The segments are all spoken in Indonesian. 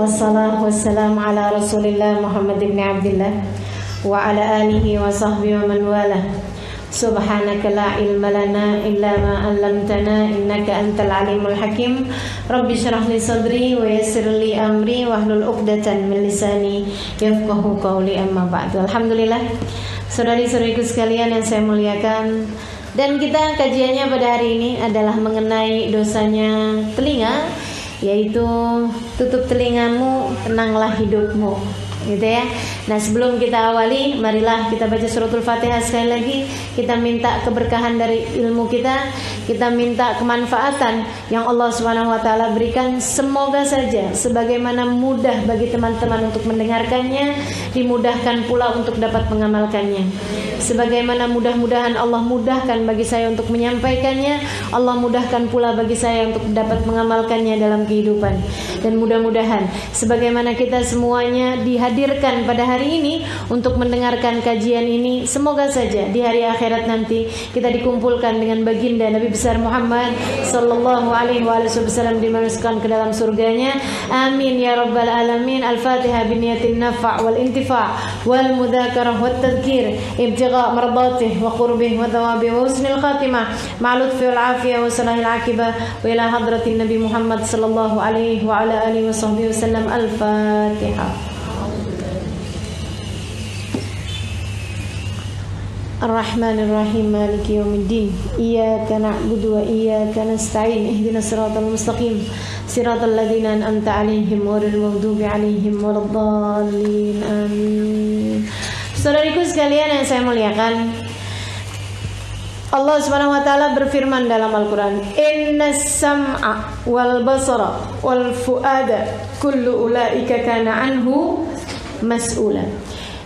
Wassalatu wassalamu ala Rasulillah Muhammad ibn Abdillah wa ala alihi wa sahbihi wa man wala. Subhanaka la ilma lana illa ma 'allamtana innaka antal alimul hakim. Rabbi shrah li sadri wa yassir li amri wahlul 'uqdatan min lisani yafqahu qawli, amma ba'du. Alhamdulillah, saudari-saudariku sekalian yang saya muliakan, dan kita kajiannya pada hari ini adalah mengenai dosanya telinga, yaitu tutup telingamu, tenanglah hidupmu, gitu ya. Nah, sebelum kita awali, marilah kita baca suratul Fatihah sekali lagi. Kita minta keberkahan dari ilmu kita minta kemanfaatan yang Allah Subhanahu wa taala berikan. Semoga saja sebagaimana mudah bagi teman-teman untuk mendengarkannya, dimudahkan pula untuk dapat mengamalkannya. Sebagaimana mudah-mudahan Allah mudahkan bagi saya untuk menyampaikannya, Allah mudahkan pula bagi saya untuk dapat mengamalkannya dalam kehidupan. Dan mudah-mudahan sebagaimana kita semuanya dihadirkan pada hari ini untuk mendengarkan kajian ini, semoga saja di hari akhirat nanti kita dikumpulkan dengan baginda Nabi besar Muhammad sallallahu alaihi wasallam, dimasukkan ke dalam surganya. Amin ya rabbal alamin. Al-Fatihah biniyatin nafa' wal intifa' wal mudzakarah wat tadhkir ibtigha' mardatih wa qurbih wa thawabi wa husnil khatimah ma'al lutfi wal afiyah wa salahil aqibah wa ila hadratin Nabi Muhammad sallallahu alaihi wa ala alihi wa sahbihi wasallam. Al-Fatihah. Ar-Rahmanir-Rahim, Maliki yaumiddin. Iyyaka na'budu wa iyyaka nasta'in. Ihdinas siratal mustaqim, siratal ladzina an'amta 'alaihim ghairil maghdubi 'alaihim waladdallin. Amin. Saudariku sekalian yang saya muliakan, Allah Subhanahu wa taala berfirman dalam Al-Qur'an, "Innas sam'a wal basara wal fuada kullu ulaika kana anhu mas'ula."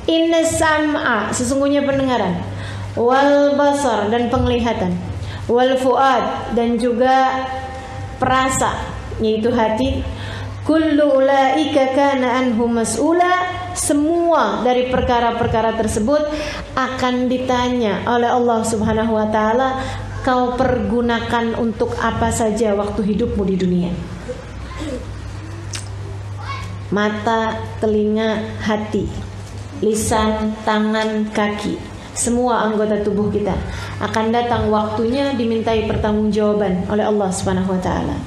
Innas sam'a, sesungguhnya pendengaran, wal basar, dan penglihatan, wal fuad, dan juga perasa, yaitu hati, kullu ulaika kana anhu mas'ula, semua dari perkara-perkara tersebut akan ditanya oleh Allah Subhanahu wa taala, kau pergunakan untuk apa saja waktu hidupmu di dunia. Mata, telinga, hati, lisan, tangan, kaki, semua anggota tubuh kita akan datang waktunya dimintai pertanggungjawaban oleh Allah Subhanahu wa taala.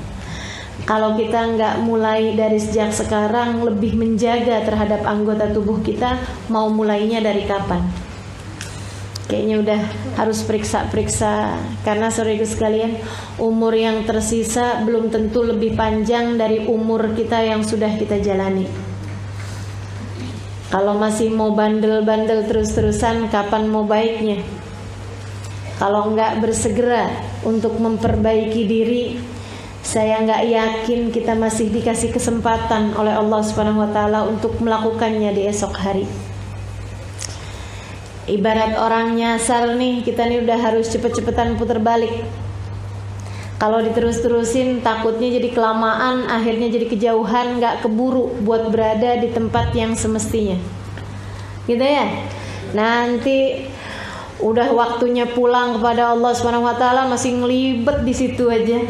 Kalau kita nggak mulai dari sejak sekarang lebih menjaga terhadap anggota tubuh kita, mau mulainya dari kapan? Kayaknya udah harus periksa-periksa, karena saudaraku sekalian, umur yang tersisa belum tentu lebih panjang dari umur kita yang sudah kita jalani. Kalau masih mau bandel-bandel terus-terusan, kapan mau baiknya? Kalau enggak bersegera untuk memperbaiki diri, saya enggak yakin kita masih dikasih kesempatan oleh Allah Subhanahu wa taala untuk melakukannya di esok hari. Ibarat orang nyasar nih, kita nih udah harus cepet-cepetan puter balik. Kalau diterus-terusin takutnya jadi kelamaan, akhirnya jadi kejauhan, gak keburu buat berada di tempat yang semestinya, gitu ya. Nanti udah waktunya pulang kepada Allah Subhanahu wa taala masih ngelibet di situ aja,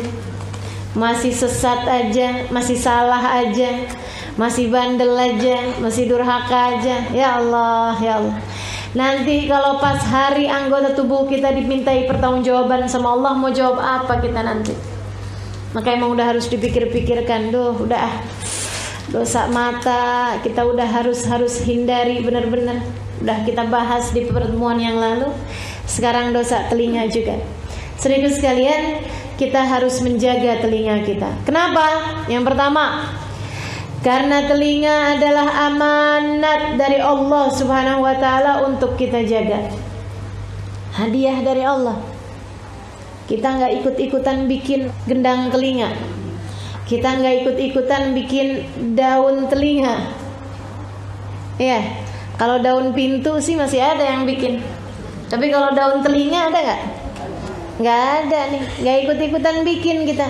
masih sesat aja, masih salah aja, masih bandel aja, masih durhaka aja. Ya Allah, ya Allah. Nanti kalau pas hari anggota tubuh kita dimintai pertanggungjawaban sama Allah, mau jawab apa kita nanti? Maka emang udah harus dipikir-pikirkan. Udah dosa mata kita udah harus hindari benar-benar. Udah kita bahas di pertemuan yang lalu. Sekarang dosa telinga juga. Saudaraku sekalian, kita harus menjaga telinga kita. Kenapa? Yang pertama, karena telinga adalah amanat dari Allah Subhanahu wa taala untuk kita jaga. Hadiah dari Allah. Kita nggak ikut-ikutan bikin gendang telinga. Kita nggak ikut-ikutan bikin daun telinga. Ya, kalau daun pintu sih masih ada yang bikin. Tapi kalau daun telinga ada nggak? Nggak ada nih. Nggak ikut-ikutan bikin kita.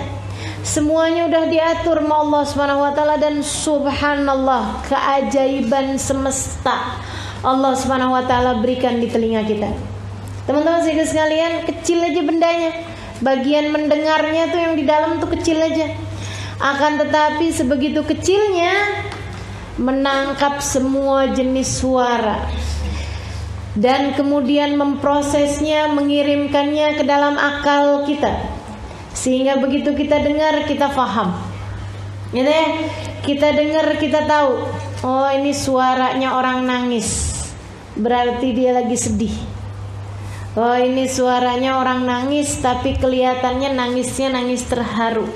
Semuanya udah diatur sama Allah Subhanahu wa taala, dan subhanallah, keajaiban semesta Allah Subhanahu wa taala berikan di telinga kita. Teman-teman sekalian, kecil aja bendanya. Bagian mendengarnya tuh yang di dalam tuh kecil aja. Akan tetapi sebegitu kecilnya menangkap semua jenis suara dan kemudian memprosesnya, mengirimkannya ke dalam akal kita, sehingga begitu kita dengar kita faham, gitu ya. Kita dengar kita tahu, oh ini suaranya orang nangis, berarti dia lagi sedih. Oh ini suaranya orang nangis, tapi kelihatannya nangisnya nangis terharu.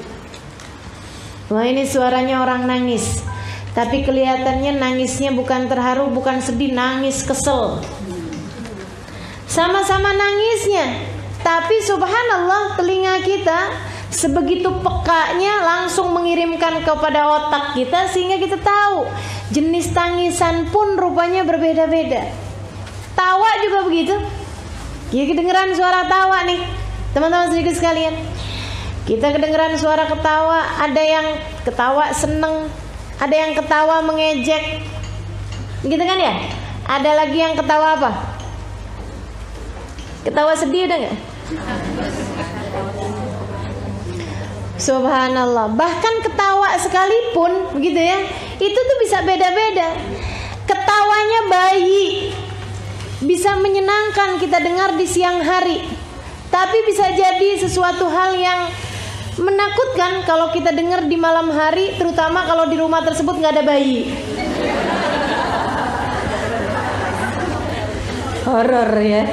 Oh ini suaranya orang nangis, tapi kelihatannya nangisnya bukan terharu, bukan sedih, nangis kesel. Sama-sama nangisnya, tapi subhanallah telinga kita sebegitu pekanya langsung mengirimkan kepada otak kita, sehingga kita tahu jenis tangisan pun rupanya berbeda-beda. Tawa juga begitu. Kita kedengeran suara tawa nih, teman-teman sedikit sekalian. Kita kedengeran suara ketawa, ada yang ketawa seneng, ada yang ketawa mengejek, gitu kan ya? Ada lagi yang ketawa apa? Ketawa sedih, udah gak? Subhanallah. Bahkan ketawa sekalipun, begitu ya, itu tuh bisa beda-beda. Ketawanya bayi bisa menyenangkan kita dengar di siang hari, tapi bisa jadi sesuatu hal yang menakutkan kalau kita dengar di malam hari, terutama kalau di rumah tersebut nggak ada bayi. Horor ya.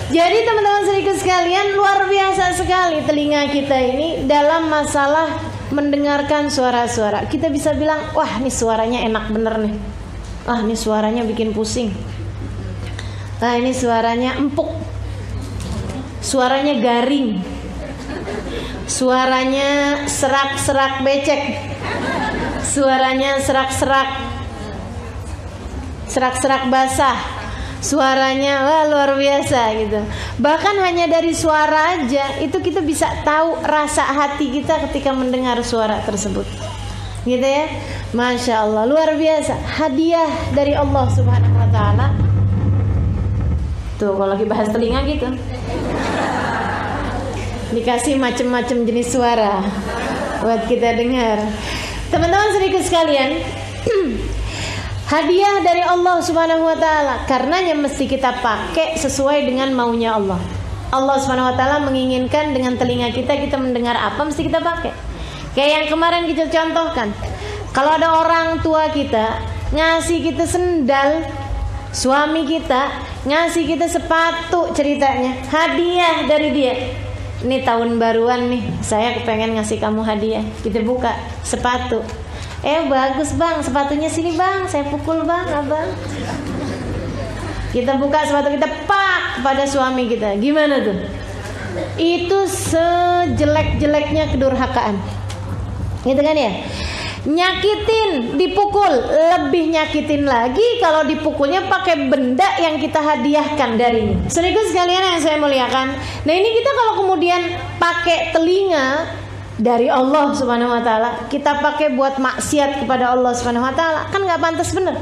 Jadi teman-teman sedikit sekalian, luar biasa sekali telinga kita ini dalam masalah mendengarkan suara-suara. Kita bisa bilang, wah ini suaranya enak bener nih. Ah ini suaranya bikin pusing. Nah ini suaranya empuk. Suaranya garing. Suaranya serak-serak becek. Suaranya serak-serak basah. Suaranya wah luar biasa gitu. Bahkan hanya dari suara aja itu kita bisa tahu rasa hati kita ketika mendengar suara tersebut, gitu ya. Masya Allah, luar biasa. Hadiah dari Allah Subhanahu Wa Taala. Tuh kalau lagi bahas telinga gitu, dikasih macam-macam jenis suara buat kita dengar. Teman-teman sedikit sekalian, hadiah dari Allah Subhanahu Wa Taala. Karenanya mesti kita pakai sesuai dengan maunya Allah. Allah Subhanahu Wa Taala menginginkan dengan telinga kita mendengar apa, mesti kita pakai. Kayak yang kemarin kita contohkan, kalau ada orang tua kita ngasih kita sendal, suami kita ngasih kita sepatu, ceritanya hadiah dari dia. Ini tahun baruan nih, saya kepengen ngasih kamu hadiah. Kita buka sepatu. Bagus bang, sepatunya sini bang, saya pukul bang, abang. Kita buka sepatu kita, pak, pada suami kita. Gimana tuh? Itu sejelek-jeleknya kedurhakaan, gitu kan ya? Nyakitin, dipukul, lebih nyakitin lagi kalau dipukulnya pakai benda yang kita hadiahkan darinya. Saudaraku sekalian yang saya muliakan, nah ini kita kalau kemudian pakai telinga dari Allah Subhanahu Wa Taala, kita pakai buat maksiat kepada Allah Subhanahu Wa Taala, kan nggak pantas bener.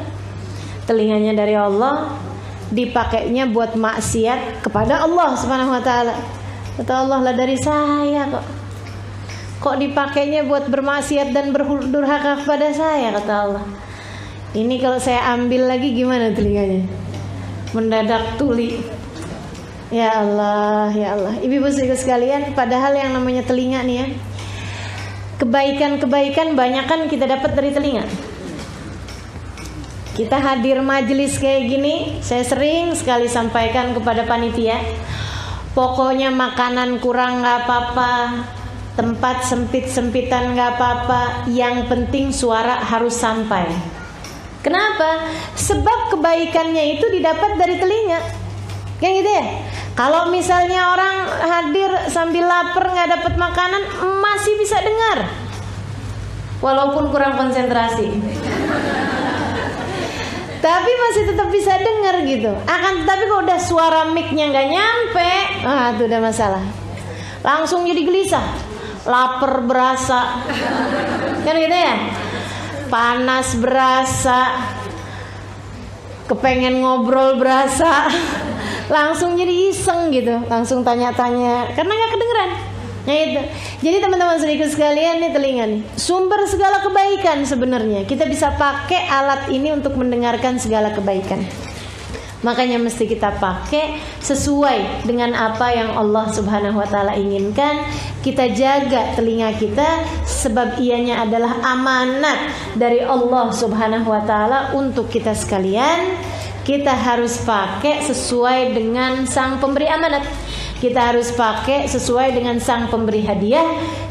Telinganya dari Allah, dipakainya buat maksiat kepada Allah Subhanahu Wa Taala. Kata Allah, lah dari saya kok dipakainya buat bermaksiat dan berdurhaka kepada saya, kata Allah. Ini kalau saya ambil lagi gimana telinganya? Mendadak tuli. Ya Allah, ya Allah. Ibu-ibu sekalian, padahal yang namanya telinga nih ya, kebaikan-kebaikan banyak kan kita dapat dari telinga. Kita hadir majelis kayak gini, saya sering sekali sampaikan kepada panitia, pokoknya makanan kurang gak apa-apa, tempat sempit-sempitan gak apa-apa, yang penting suara harus sampai. Kenapa? Sebab kebaikannya itu didapat dari telinga, kayak gitu ya. Kalau misalnya orang hadir sambil lapar nggak dapat makanan, masih bisa dengar, walaupun kurang konsentrasi, tapi masih tetap bisa dengar gitu. Akan tetapi kalau udah suara mic-nya nggak nyampe, itu udah masalah. Langsung jadi gelisah, lapar berasa, kan gitu ya. Panas berasa, kepengen ngobrol berasa. Langsung jadi iseng gitu, langsung tanya-tanya karena nggak kedengeran. Nah itu. Jadi teman-teman saudaraku sekalian, nih telinga nih sumber segala kebaikan sebenarnya. Kita bisa pakai alat ini untuk mendengarkan segala kebaikan. Makanya mesti kita pakai sesuai dengan apa yang Allah Subhanahu wa taala inginkan. Kita jaga telinga kita sebab ianya adalah amanat dari Allah Subhanahu wa taala untuk kita sekalian. Kita harus pakai sesuai dengan sang pemberi amanat. Kita harus pakai sesuai dengan sang pemberi hadiah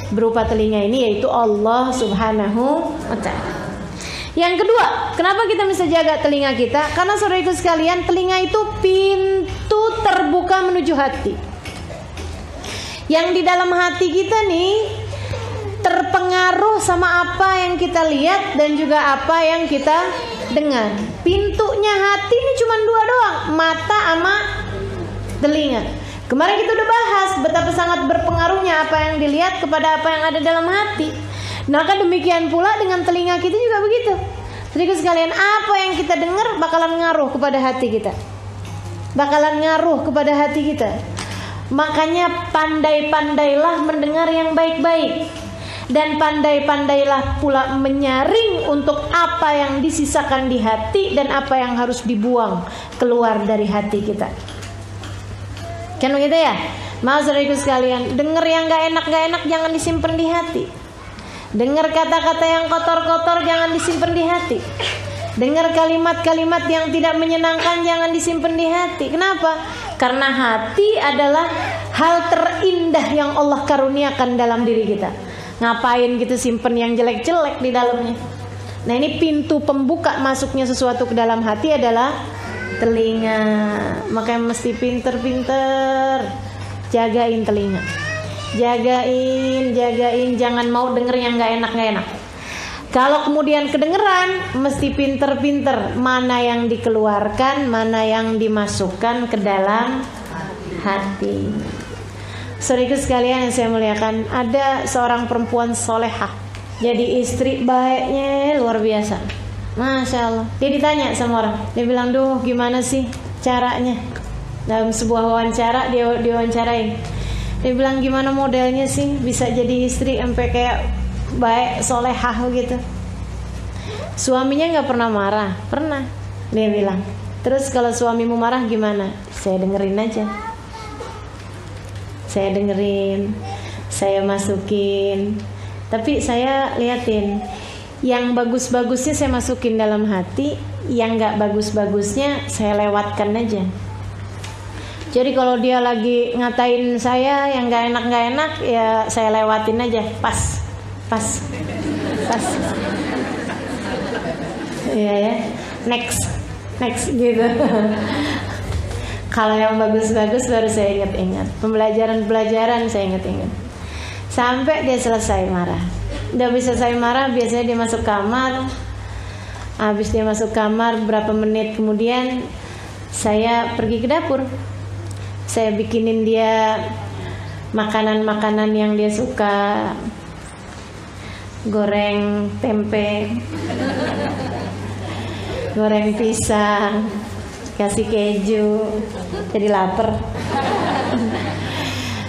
berupa telinga ini, yaitu Allah Subhanahu wa ta'ala. Yang kedua, kenapa kita bisa jaga telinga kita? Karena saudaraku sekalian, telinga itu pintu terbuka menuju hati. Yang di dalam hati kita nih terpengaruh sama apa yang kita lihat dan juga apa yang kita dengar. Pintunya hati ini cuma dua doang, mata sama telinga. Kemarin kita udah bahas betapa sangat berpengaruhnya apa yang dilihat kepada apa yang ada dalam hati. Nah kan demikian pula dengan telinga kita juga begitu. Jadi sekalian, apa yang kita dengar bakalan ngaruh kepada hati kita, bakalan ngaruh kepada hati kita. Makanya pandai-pandailah mendengar yang baik-baik, dan pandai-pandailah pula menyaring untuk apa yang disisakan di hati dan apa yang harus dibuang keluar dari hati kita. Kan begitu ya? Mau saudaraku sekalian, dengar yang gak enak jangan disimpan di hati. Dengar kata-kata yang kotor-kotor jangan disimpan di hati. Dengar kalimat-kalimat yang tidak menyenangkan jangan disimpan di hati. Kenapa? Karena hati adalah hal terindah yang Allah karuniakan dalam diri kita. Ngapain kita simpen yang jelek-jelek di dalamnya? Nah ini pintu pembuka masuknya sesuatu ke dalam hati adalah telinga. Makanya mesti pinter-pinter jagain telinga. Jagain, jangan mau denger yang gak enak. Kalau kemudian kedengeran, mesti pinter-pinter mana yang dikeluarkan, mana yang dimasukkan ke dalam hati. Saudaraku sekalian yang saya muliakan, ada seorang perempuan solehah, jadi istri baiknya luar biasa, Masya Allah. Dia ditanya sama orang, dia bilang, duh gimana sih caranya? Dalam sebuah wawancara dia diwawancarain. Dia bilang, gimana modelnya sih bisa jadi istri sampai kayak baik solehah gitu? Suaminya gak pernah marah? Pernah, dia bilang. Terus kalau suamimu marah gimana? Saya dengerin aja. Saya dengerin, saya masukin, tapi saya liatin yang bagus-bagusnya saya masukin dalam hati, yang gak bagus-bagusnya saya lewatkan aja. Jadi kalau dia lagi ngatain saya yang gak enak ya saya lewatin aja, pas. Iya ya, next gitu. Kalau yang bagus-bagus baru saya ingat-ingat. Pembelajaran saya ingat-ingat. Sampai dia selesai marah. Udah bisa selesai marah, biasanya dia masuk kamar. Habis dia masuk kamar, berapa menit kemudian saya pergi ke dapur. Saya bikinin dia makanan-makanan yang dia suka. Goreng tempe, goreng pisang, kasih keju, jadi lapar.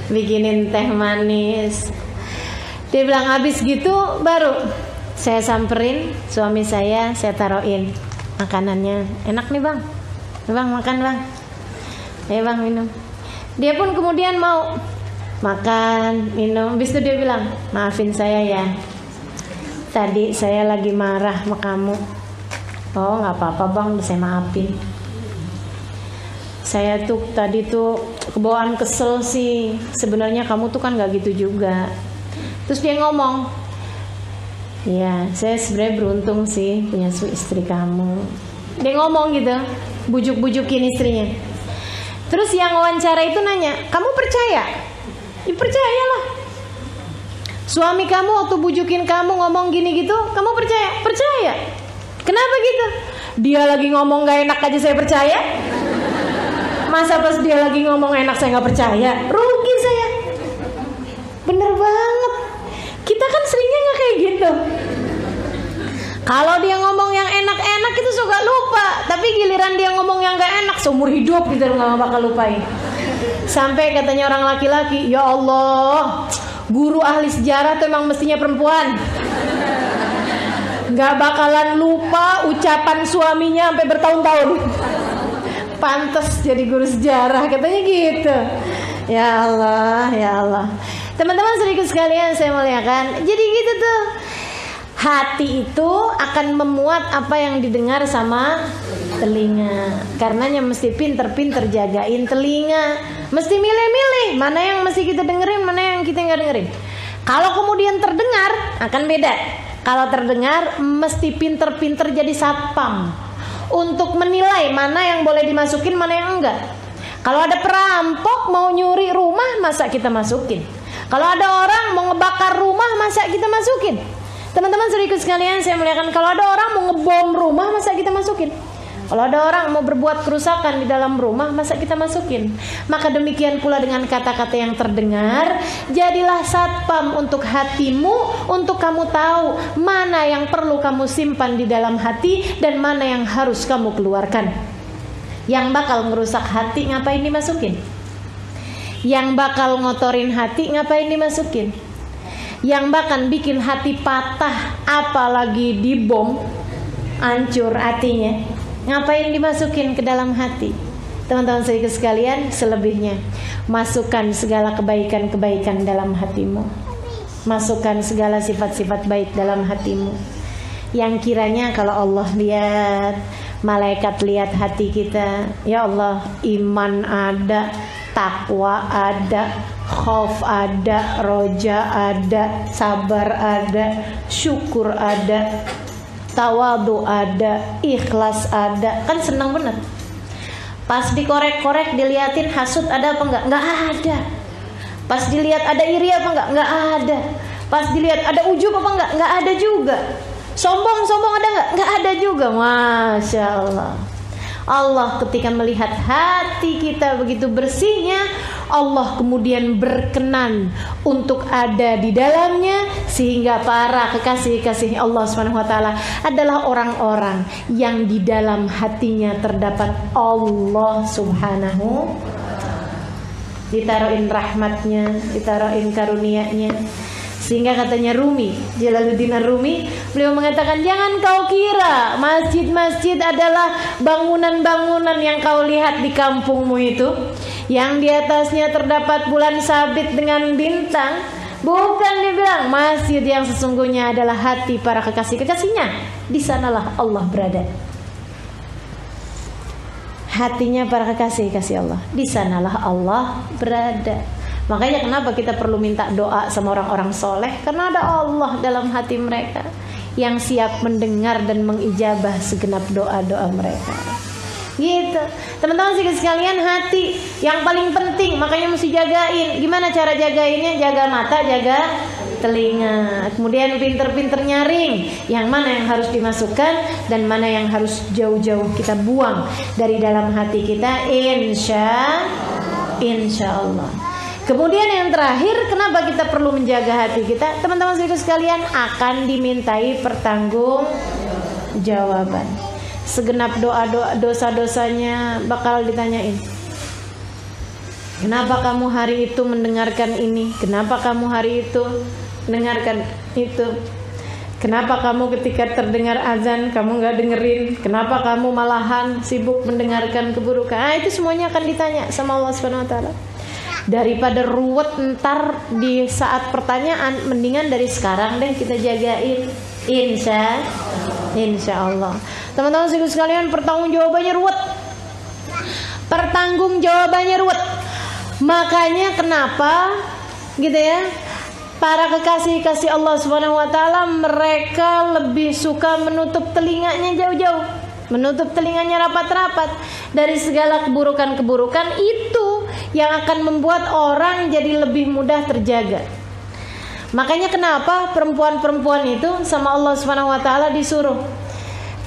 Bikinin teh manis. Dia bilang habis gitu baru saya samperin suami saya taruhin makanannya. Enak nih bang, makan bang. Bang minum. Dia pun kemudian mau makan, minum. Habis itu dia bilang, maafin saya ya, tadi saya lagi marah sama kamu. Oh nggak apa-apa bang, saya maafin. Saya tuh tadi tuh kebawaan kesel sih. Sebenarnya kamu tuh kan nggak gitu juga. Terus dia ngomong, ya saya sebenarnya beruntung sih punya istri kamu. Dia ngomong gitu, bujuk-bujukin istrinya. Terus yang wawancara itu nanya, kamu percaya? Ya percayalah. Suami kamu waktu bujukin kamu ngomong gini gitu, kamu percaya? Percaya. Kenapa gitu? Dia lagi ngomong gak enak aja saya percaya. Masa pas dia lagi ngomong enak saya gak percaya? Rugi saya. Bener banget. Kita kan seringnya gak kayak gitu. Kalau dia ngomong yang enak-enak itu suka lupa. Tapi giliran dia ngomong yang gak enak, seumur hidup kita gak bakal lupain. Sampai katanya orang laki-laki, ya Allah, Guru ahli sejarah tuh emang mestinya perempuan. Nggak bakalan lupa ucapan suaminya sampai bertahun-tahun. Pantes jadi guru sejarah, katanya gitu. Ya Allah, ya Allah. Teman-teman sedikit sekalian saya muliakan. Jadi gitu tuh. Hati itu akan memuat apa yang didengar sama telinga. Karenanya mesti pinter-pinter jagain telinga. Mesti milih-milih mana yang mesti kita dengerin, mana yang kita nggak dengerin. Kalau kemudian terdengar akan beda. Kalau terdengar mesti pinter-pinter jadi satpam untuk menilai mana yang boleh dimasukin, mana yang enggak. Kalau ada perampok mau nyuri rumah, masa kita masukin? Kalau ada orang mau ngebakar rumah, masa kita masukin? Teman-teman sedikit sekalian saya muliakan, kalau ada orang mau ngebom rumah, masa kita masukin? Kalau ada orang mau berbuat kerusakan di dalam rumah, masa kita masukin? Maka demikian pula dengan kata-kata yang terdengar, jadilah satpam untuk hatimu, untuk kamu tahu mana yang perlu kamu simpan di dalam hati dan mana yang harus kamu keluarkan. Yang bakal ngerusak hati ngapain dimasukin? Yang bakal ngotorin hati ngapain dimasukin? Yang bakal bikin hati patah, apalagi dibom, hancur hatinya, ngapain dimasukin ke dalam hati? Teman-teman sekalian, selebihnya masukkan segala kebaikan-kebaikan dalam hatimu. Masukkan segala sifat-sifat baik dalam hatimu. Yang kiranya kalau Allah lihat, malaikat lihat hati kita, ya Allah, iman ada, takwa ada, khauf ada, roja ada, sabar ada, syukur ada, tawadu ada, ikhlas ada. Kan senang bener. Pas dikorek-korek, diliatin hasud ada apa enggak? Enggak ada. Pas dilihat ada iri apa enggak? Enggak ada. Pas dilihat ada ujub apa enggak? Enggak ada juga. Sombong ada enggak? Enggak ada juga. Masya Allah. Allah ketika melihat hati kita begitu bersihnya, Allah kemudian berkenan untuk ada di dalamnya, sehingga para kekasih-kekasih Allah SWT adalah orang-orang yang di dalam hatinya terdapat Allah Subhanahu, ditaruhin rahmatnya, ditaruhin karunia-Nya. Sehingga katanya Rumi, Jalaluddin Ar-Rumi, beliau mengatakan, jangan kau kira masjid-masjid adalah bangunan-bangunan yang kau lihat di kampungmu itu, yang di atasnya terdapat bulan sabit dengan bintang. Bukan, dia bilang, masjid yang sesungguhnya adalah hati para kekasih-kekasihnya. Di sanalah Allah berada. Hatinya para kekasih-kekasih Allah, di sanalah Allah berada. Makanya kenapa kita perlu minta doa sama orang-orang soleh? Karena ada Allah dalam hati mereka yang siap mendengar dan mengijabah segenap doa-doa mereka. Gitu. Teman-teman sekalian, hati yang paling penting, makanya mesti jagain. Gimana cara jagainnya? Jaga mata, jaga telinga. Kemudian pinter-pinter nyaring yang mana yang harus dimasukkan dan mana yang harus jauh-jauh kita buang dari dalam hati kita. Insya Allah. Kemudian yang terakhir, kenapa kita perlu menjaga hati kita? Teman-teman sekalian, akan dimintai pertanggungjawaban. Segenap doa-doa, dosa-dosanya bakal ditanyain. Kenapa kamu hari itu mendengarkan ini? Kenapa kamu hari itu mendengarkan itu? Kenapa kamu ketika terdengar azan kamu gak dengerin? Kenapa kamu malahan sibuk mendengarkan keburukan? Itu semuanya akan ditanya sama Allah Subhanahu Wa Taala. Daripada ruwet ntar di saat pertanyaan, mendingan dari sekarang deh kita jagain. Insya Allah. Teman-teman sekalian, pertanggungjawabannya ruwet. Makanya kenapa gitu ya, para kekasih-kasih Allah Subhanahu Wa Taala, mereka lebih suka menutup telinganya jauh-jauh, menutup telinganya rapat-rapat dari segala keburukan-keburukan itu yang akan membuat orang jadi lebih mudah terjaga. Makanya kenapa perempuan-perempuan itu sama Allah Subhanahu Wa Taala disuruh,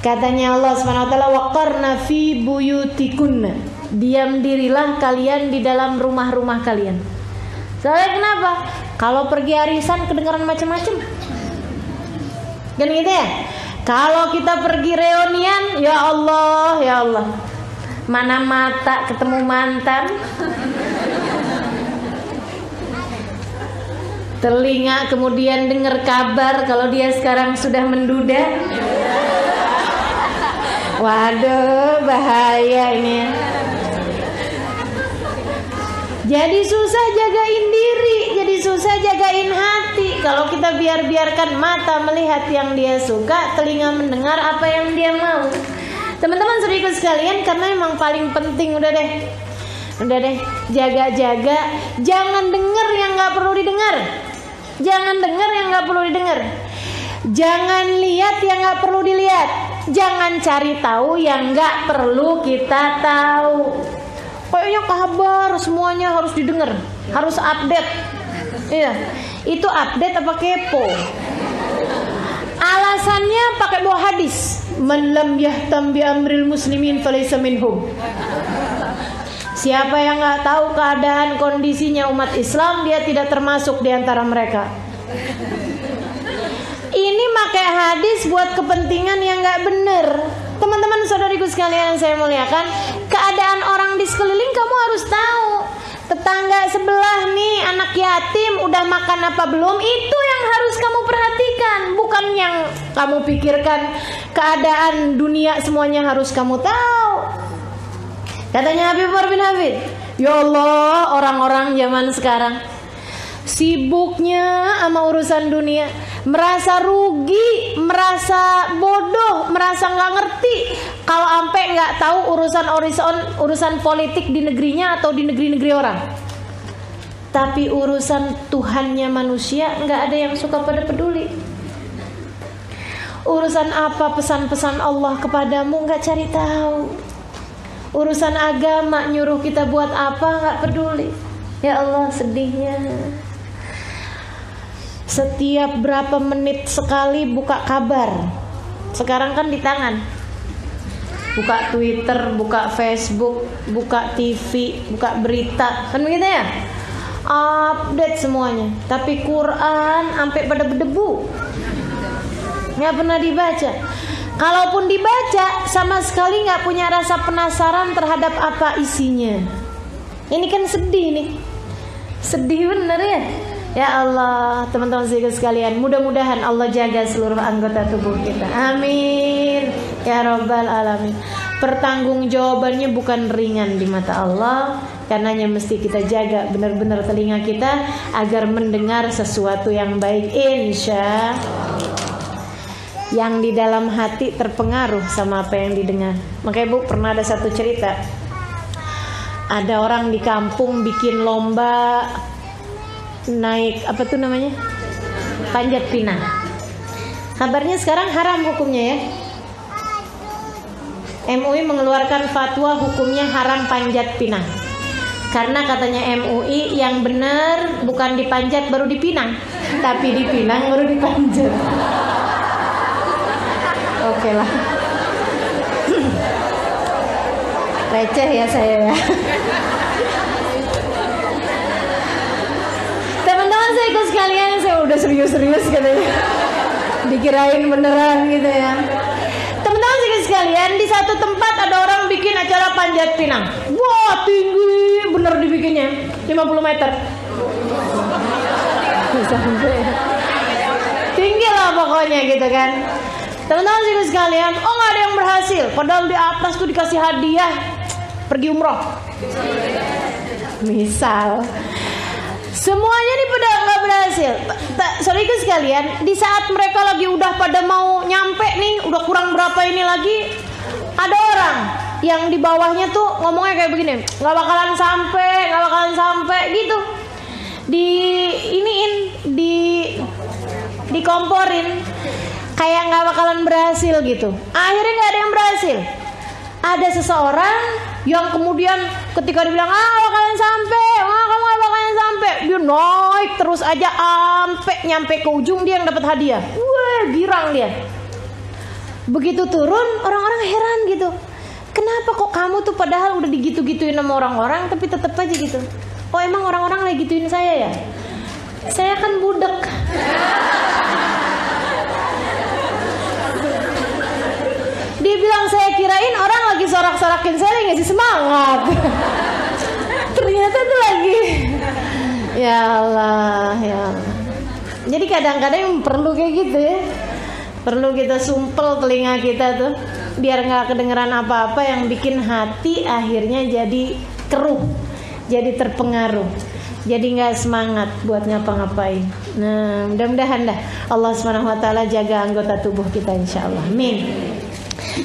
katanya Allah Subhanahu Wa Taala, waqarna fi buyutikunna, diam dirilah kalian di dalam rumah-rumah kalian. Soalnya kenapa? Kalau pergi arisan kedengaran macam-macam, kan gitu ya. Kalau kita pergi reunian, ya Allah, mana mata ketemu mantan. Telinga kemudian dengar kabar kalau dia sekarang sudah menduda. Waduh, bahaya ini ya. Jadi susah jagain diri, jadi susah jagain hati. Kalau kita biarkan mata melihat yang dia suka, telinga mendengar apa yang dia mau. Teman-teman saudaraku sekalian, karena emang paling penting udah deh, jaga-jaga. Jangan dengar yang nggak perlu didengar, jangan dengar yang nggak perlu didengar, jangan lihat yang nggak perlu dilihat, jangan cari tahu yang nggak perlu kita tahu. Kayaknya kabar semuanya harus didengar, harus update. Iya, itu update apa kepo? Alasannya pakai bawa hadis, man lam yahtam bi amril muslimin falaysa minhum. Siapa yang nggak tahu keadaan kondisinya umat Islam, dia tidak termasuk di antara mereka. Ini pakai hadis buat kepentingan yang nggak benar. Teman-teman saudariku sekalian yang saya muliakan, keadaan orang di sekeliling kamu harus tahu. Tetangga sebelah nih anak yatim udah makan apa belum, itu yang harus kamu perhatikan, bukan yang kamu pikirkan keadaan dunia semuanya harus kamu tahu. Katanya Habib Umar bin Hafid, ya Allah, orang-orang zaman sekarang sibuknya sama urusan dunia, merasa rugi, merasa bodoh, merasa nggak ngerti kalau sampai nggak tahu urusan politik di negerinya atau di negeri-negeri orang. Tapi urusan Tuhannya manusia nggak ada yang suka pada peduli. Urusan apa pesan-pesan Allah kepadamu nggak cari tahu. Urusan agama nyuruh kita buat apa nggak peduli. Ya Allah, sedihnya. Setiap berapa menit sekali buka kabar. Sekarang kan di tangan. Buka Twitter, buka Facebook, buka TV, buka berita. Kan begitu ya? Update semuanya. Tapi Quran sampai pada berdebu, nggak pernah dibaca. Kalaupun dibaca, sama sekali nggak punya rasa penasaran terhadap apa isinya. Ini kan sedih nih. Sedih bener ya. Ya Allah, teman-teman sekalian, mudah-mudahan Allah jaga seluruh anggota tubuh kita. Amin ya Rabbal Alamin. Pertanggungjawabannya bukan ringan di mata Allah, karenanya mesti kita jaga benar-benar telinga kita agar mendengar sesuatu yang baik, insya yang di dalam hati terpengaruh sama apa yang didengar. Makanya Bu, pernah ada satu cerita, ada orang di kampung bikin lomba naik apa tuh namanya, panjat pinang. Kabarnya sekarang haram hukumnya ya. MUI mengeluarkan fatwa hukumnya haram panjat pinang. Karena katanya MUI yang benar bukan dipanjat baru dipinang, tapi dipinang baru dipanjat. Oke lah. Receh ya saya ya. Teman-teman sekalian, saya udah serius-serius katanya, dikirain beneran gitu ya. Teman-teman sekalian, di satu tempat ada orang bikin acara panjat pinang. Wah, tinggi bener dibikinnya, 50 meter sampai tinggi lah pokoknya gitu kan. Teman-teman sekalian, oh nggak ada yang berhasil, padahal di atas tuh dikasih hadiah pergi umroh misal. Semuanya nih pada nggak berhasil. Saudara sekalian, di saat mereka lagi udah pada mau nyampe nih, udah kurang berapa ini lagi, ada orang yang di bawahnya tuh ngomongnya kayak begini, nggak bakalan sampai gitu. Di iniin, dikomporin, kayak nggak bakalan berhasil gitu. Akhirnya nggak ada yang berhasil. Ada seseorang yang kemudian ketika dibilang bakalan sampai, kamu nggak bakalan sampai, dia naik terus aja sampai nyampe ke ujung, dia yang dapat hadiah. Wah, girang dia. Begitu turun, orang-orang heran gitu. Kenapa kok kamu tuh padahal udah digitu-gituin sama orang-orang tapi tetap aja gitu? Oh, emang orang-orang lagi gituin saya ya? Saya kan budek. Dia bilang, saya kirain orang lagi sorak-sorakin saya, lagi ngasih semangat. Ternyata tuh lagi. Ya Allah, ya Allah. Jadi kadang-kadang perlu kayak gitu ya. Perlu kita sumpel telinga kita tuh biar nggak kedengeran apa-apa yang bikin hati akhirnya jadi keruh, jadi terpengaruh, jadi nggak semangat buat ngapa-ngapain. Nah, mudah-mudahan dah Allah SWT jaga anggota tubuh kita, insyaallah. Amin.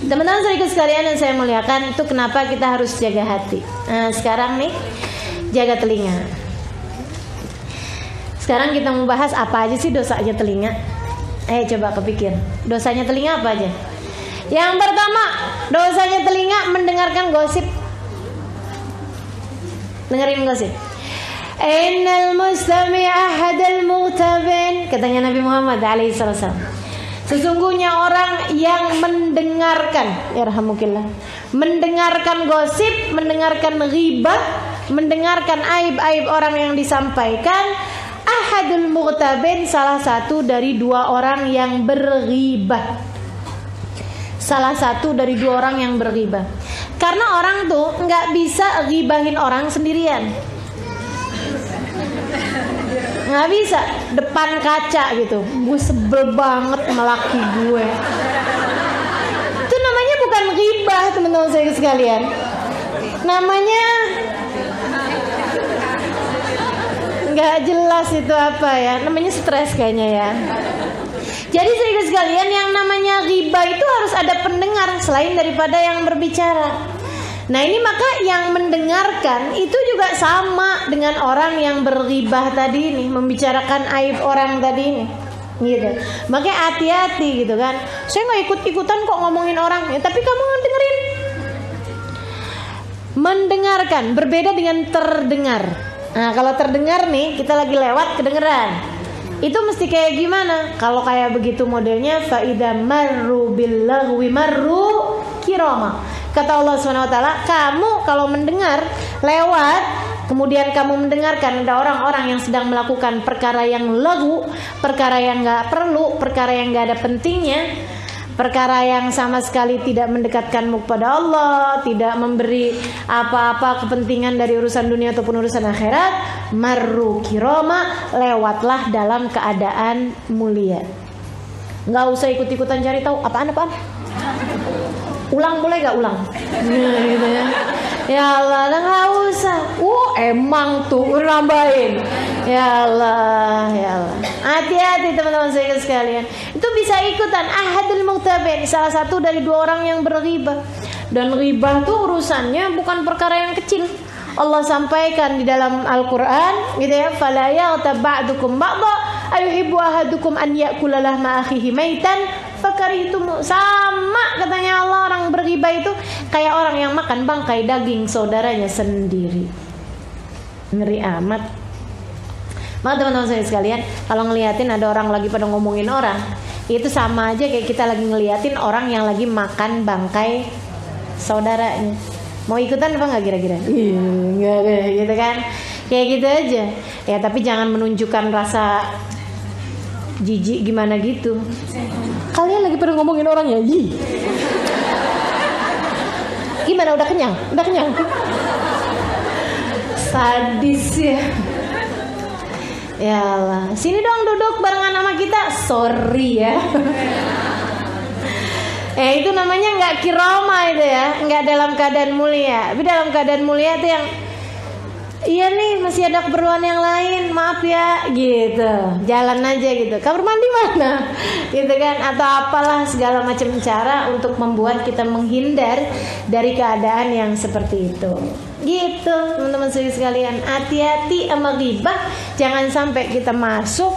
Teman-teman saudaraku sekalian yang saya muliakan, itu kenapa kita harus jaga hati. Nah, sekarang nih jaga telinga. Sekarang kita mau bahas apa aja sih dosanya telinga. Coba kepikir, dosanya telinga apa aja? Yang pertama, dosanya telinga mendengarkan gosip. Dengerin gosip. Innal mustami'a hadal mughtabin, katanya Nabi Muhammad alaihissalam. Sesungguhnya orang yang mendengarkan, yarhamukillah, mendengarkan gosip, mendengarkan ghibah, mendengarkan aib-aib orang yang disampaikan, ahadul mughtabin, salah satu dari dua orang yang berghibah. Salah satu dari dua orang yang berghibah. Karena orang tuh nggak bisa ghibahin orang sendirian. Nggak bisa depan kaca gitu. Gue sebel banget sama laki gue. Itu namanya bukan ghibah, teman-teman saya sekalian. Namanya nggak jelas itu apa ya, namanya stres kayaknya ya. Jadi saudara sekalian, yang namanya ghibah itu harus ada pendengar selain daripada yang berbicara. Nah ini maka yang mendengarkan itu juga sama dengan orang yang berghibah tadi ini, membicarakan aib orang tadi ini, gitu. Makanya hati-hati gitu kan. Saya nggak ikut-ikutan kok ngomongin orang, ya, tapi kamu dengerin. Mendengarkan berbeda dengan terdengar. Nah kalau terdengar nih, kita lagi lewat kedengeran. Itu mesti kayak gimana? Kalau kayak begitu modelnya, faida marru billahwi marru kirama. Kata Allah SWT, kamu kalau mendengar lewat, kemudian kamu mendengarkan ada orang-orang yang sedang melakukan perkara yang lagu, perkara yang gak perlu, perkara yang gak ada pentingnya, perkara yang sama sekali tidak mendekatkanmu kepada Allah, tidak memberi apa-apa kepentingan dari urusan dunia ataupun urusan akhirat, marru kirama, lewatlah dalam keadaan mulia. Nggak usah ikut-ikutan cari tahu apaan-apaan. Ulang boleh gak ulang? Nah, gitu ya. Ya Allah, nggak usah. Emang tuh nambahin. Ya Allah, ya Allah. Hati-hati teman-teman saya sekalian. Itu bisa ikutan ahadul mughtabin, salah satu dari dua orang yang berghibah. Dan ghibah tuh urusannya bukan perkara yang kecil. Allah sampaikan di dalam Al-Qur'an, gitu ya, fala yaghtab ba'dukum ba'dha ayuhibbu ahadukum an ya'kula lahma akhihi maitan fakarihtum. Sama katanya Allah, orang berghibah itu kayak orang yang makan bangkai daging saudaranya sendiri. Ngeri amat. Maka teman-teman saya sekalian, kalau ngeliatin ada orang lagi pada ngomongin orang, itu sama aja kayak kita lagi ngeliatin orang yang lagi makan bangkai saudaranya. Mau ikutan apa nggak kira-kira? Nggak deh, gitu kan? Kayak gitu aja. Ya tapi jangan menunjukkan rasa jijik gimana gitu. Kalian lagi pada ngomongin orang ya? Gimana? Udah kenyang? Udah kenyang? Sadis ya. Ya Allah, sini dong duduk barengan sama kita. Sorry ya. Itu namanya nggak kiroma itu ya, nggak dalam keadaan mulia. Tapi dalam keadaan mulia itu yang iya nih masih ada keperluan yang lain, maaf ya, gitu. Jalan aja gitu. Kamar mandi mana? Gitu kan? Atau apalah segala macam cara untuk membuat kita menghindar dari keadaan yang seperti itu. Gitu teman-teman sekalian, hati-hati sama ghibah. Jangan sampai kita masuk,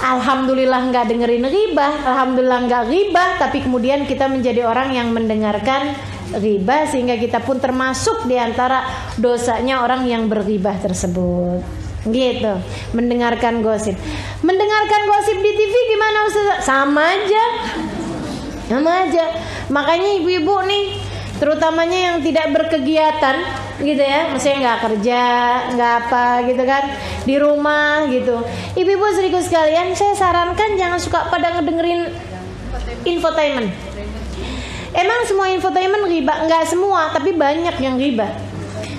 alhamdulillah nggak dengerin ghibah, alhamdulillah nggak ghibah, tapi kemudian kita menjadi orang yang mendengarkan ghibah, sehingga kita pun termasuk di antara dosanya orang yang berghibah tersebut. Gitu. Mendengarkan gosip. Mendengarkan gosip di TV gimana Ustaz? Sama aja. Sama aja. Makanya ibu-ibu nih, terutamanya yang tidak berkegiatan gitu ya, maksudnya nggak kerja, nggak apa gitu kan, di rumah gitu. Ibu-ibu serius sekalian, saya sarankan jangan suka pada ngedengerin infotainment. Emang semua infotainment ghibah? Nggak semua, tapi banyak yang ghibah.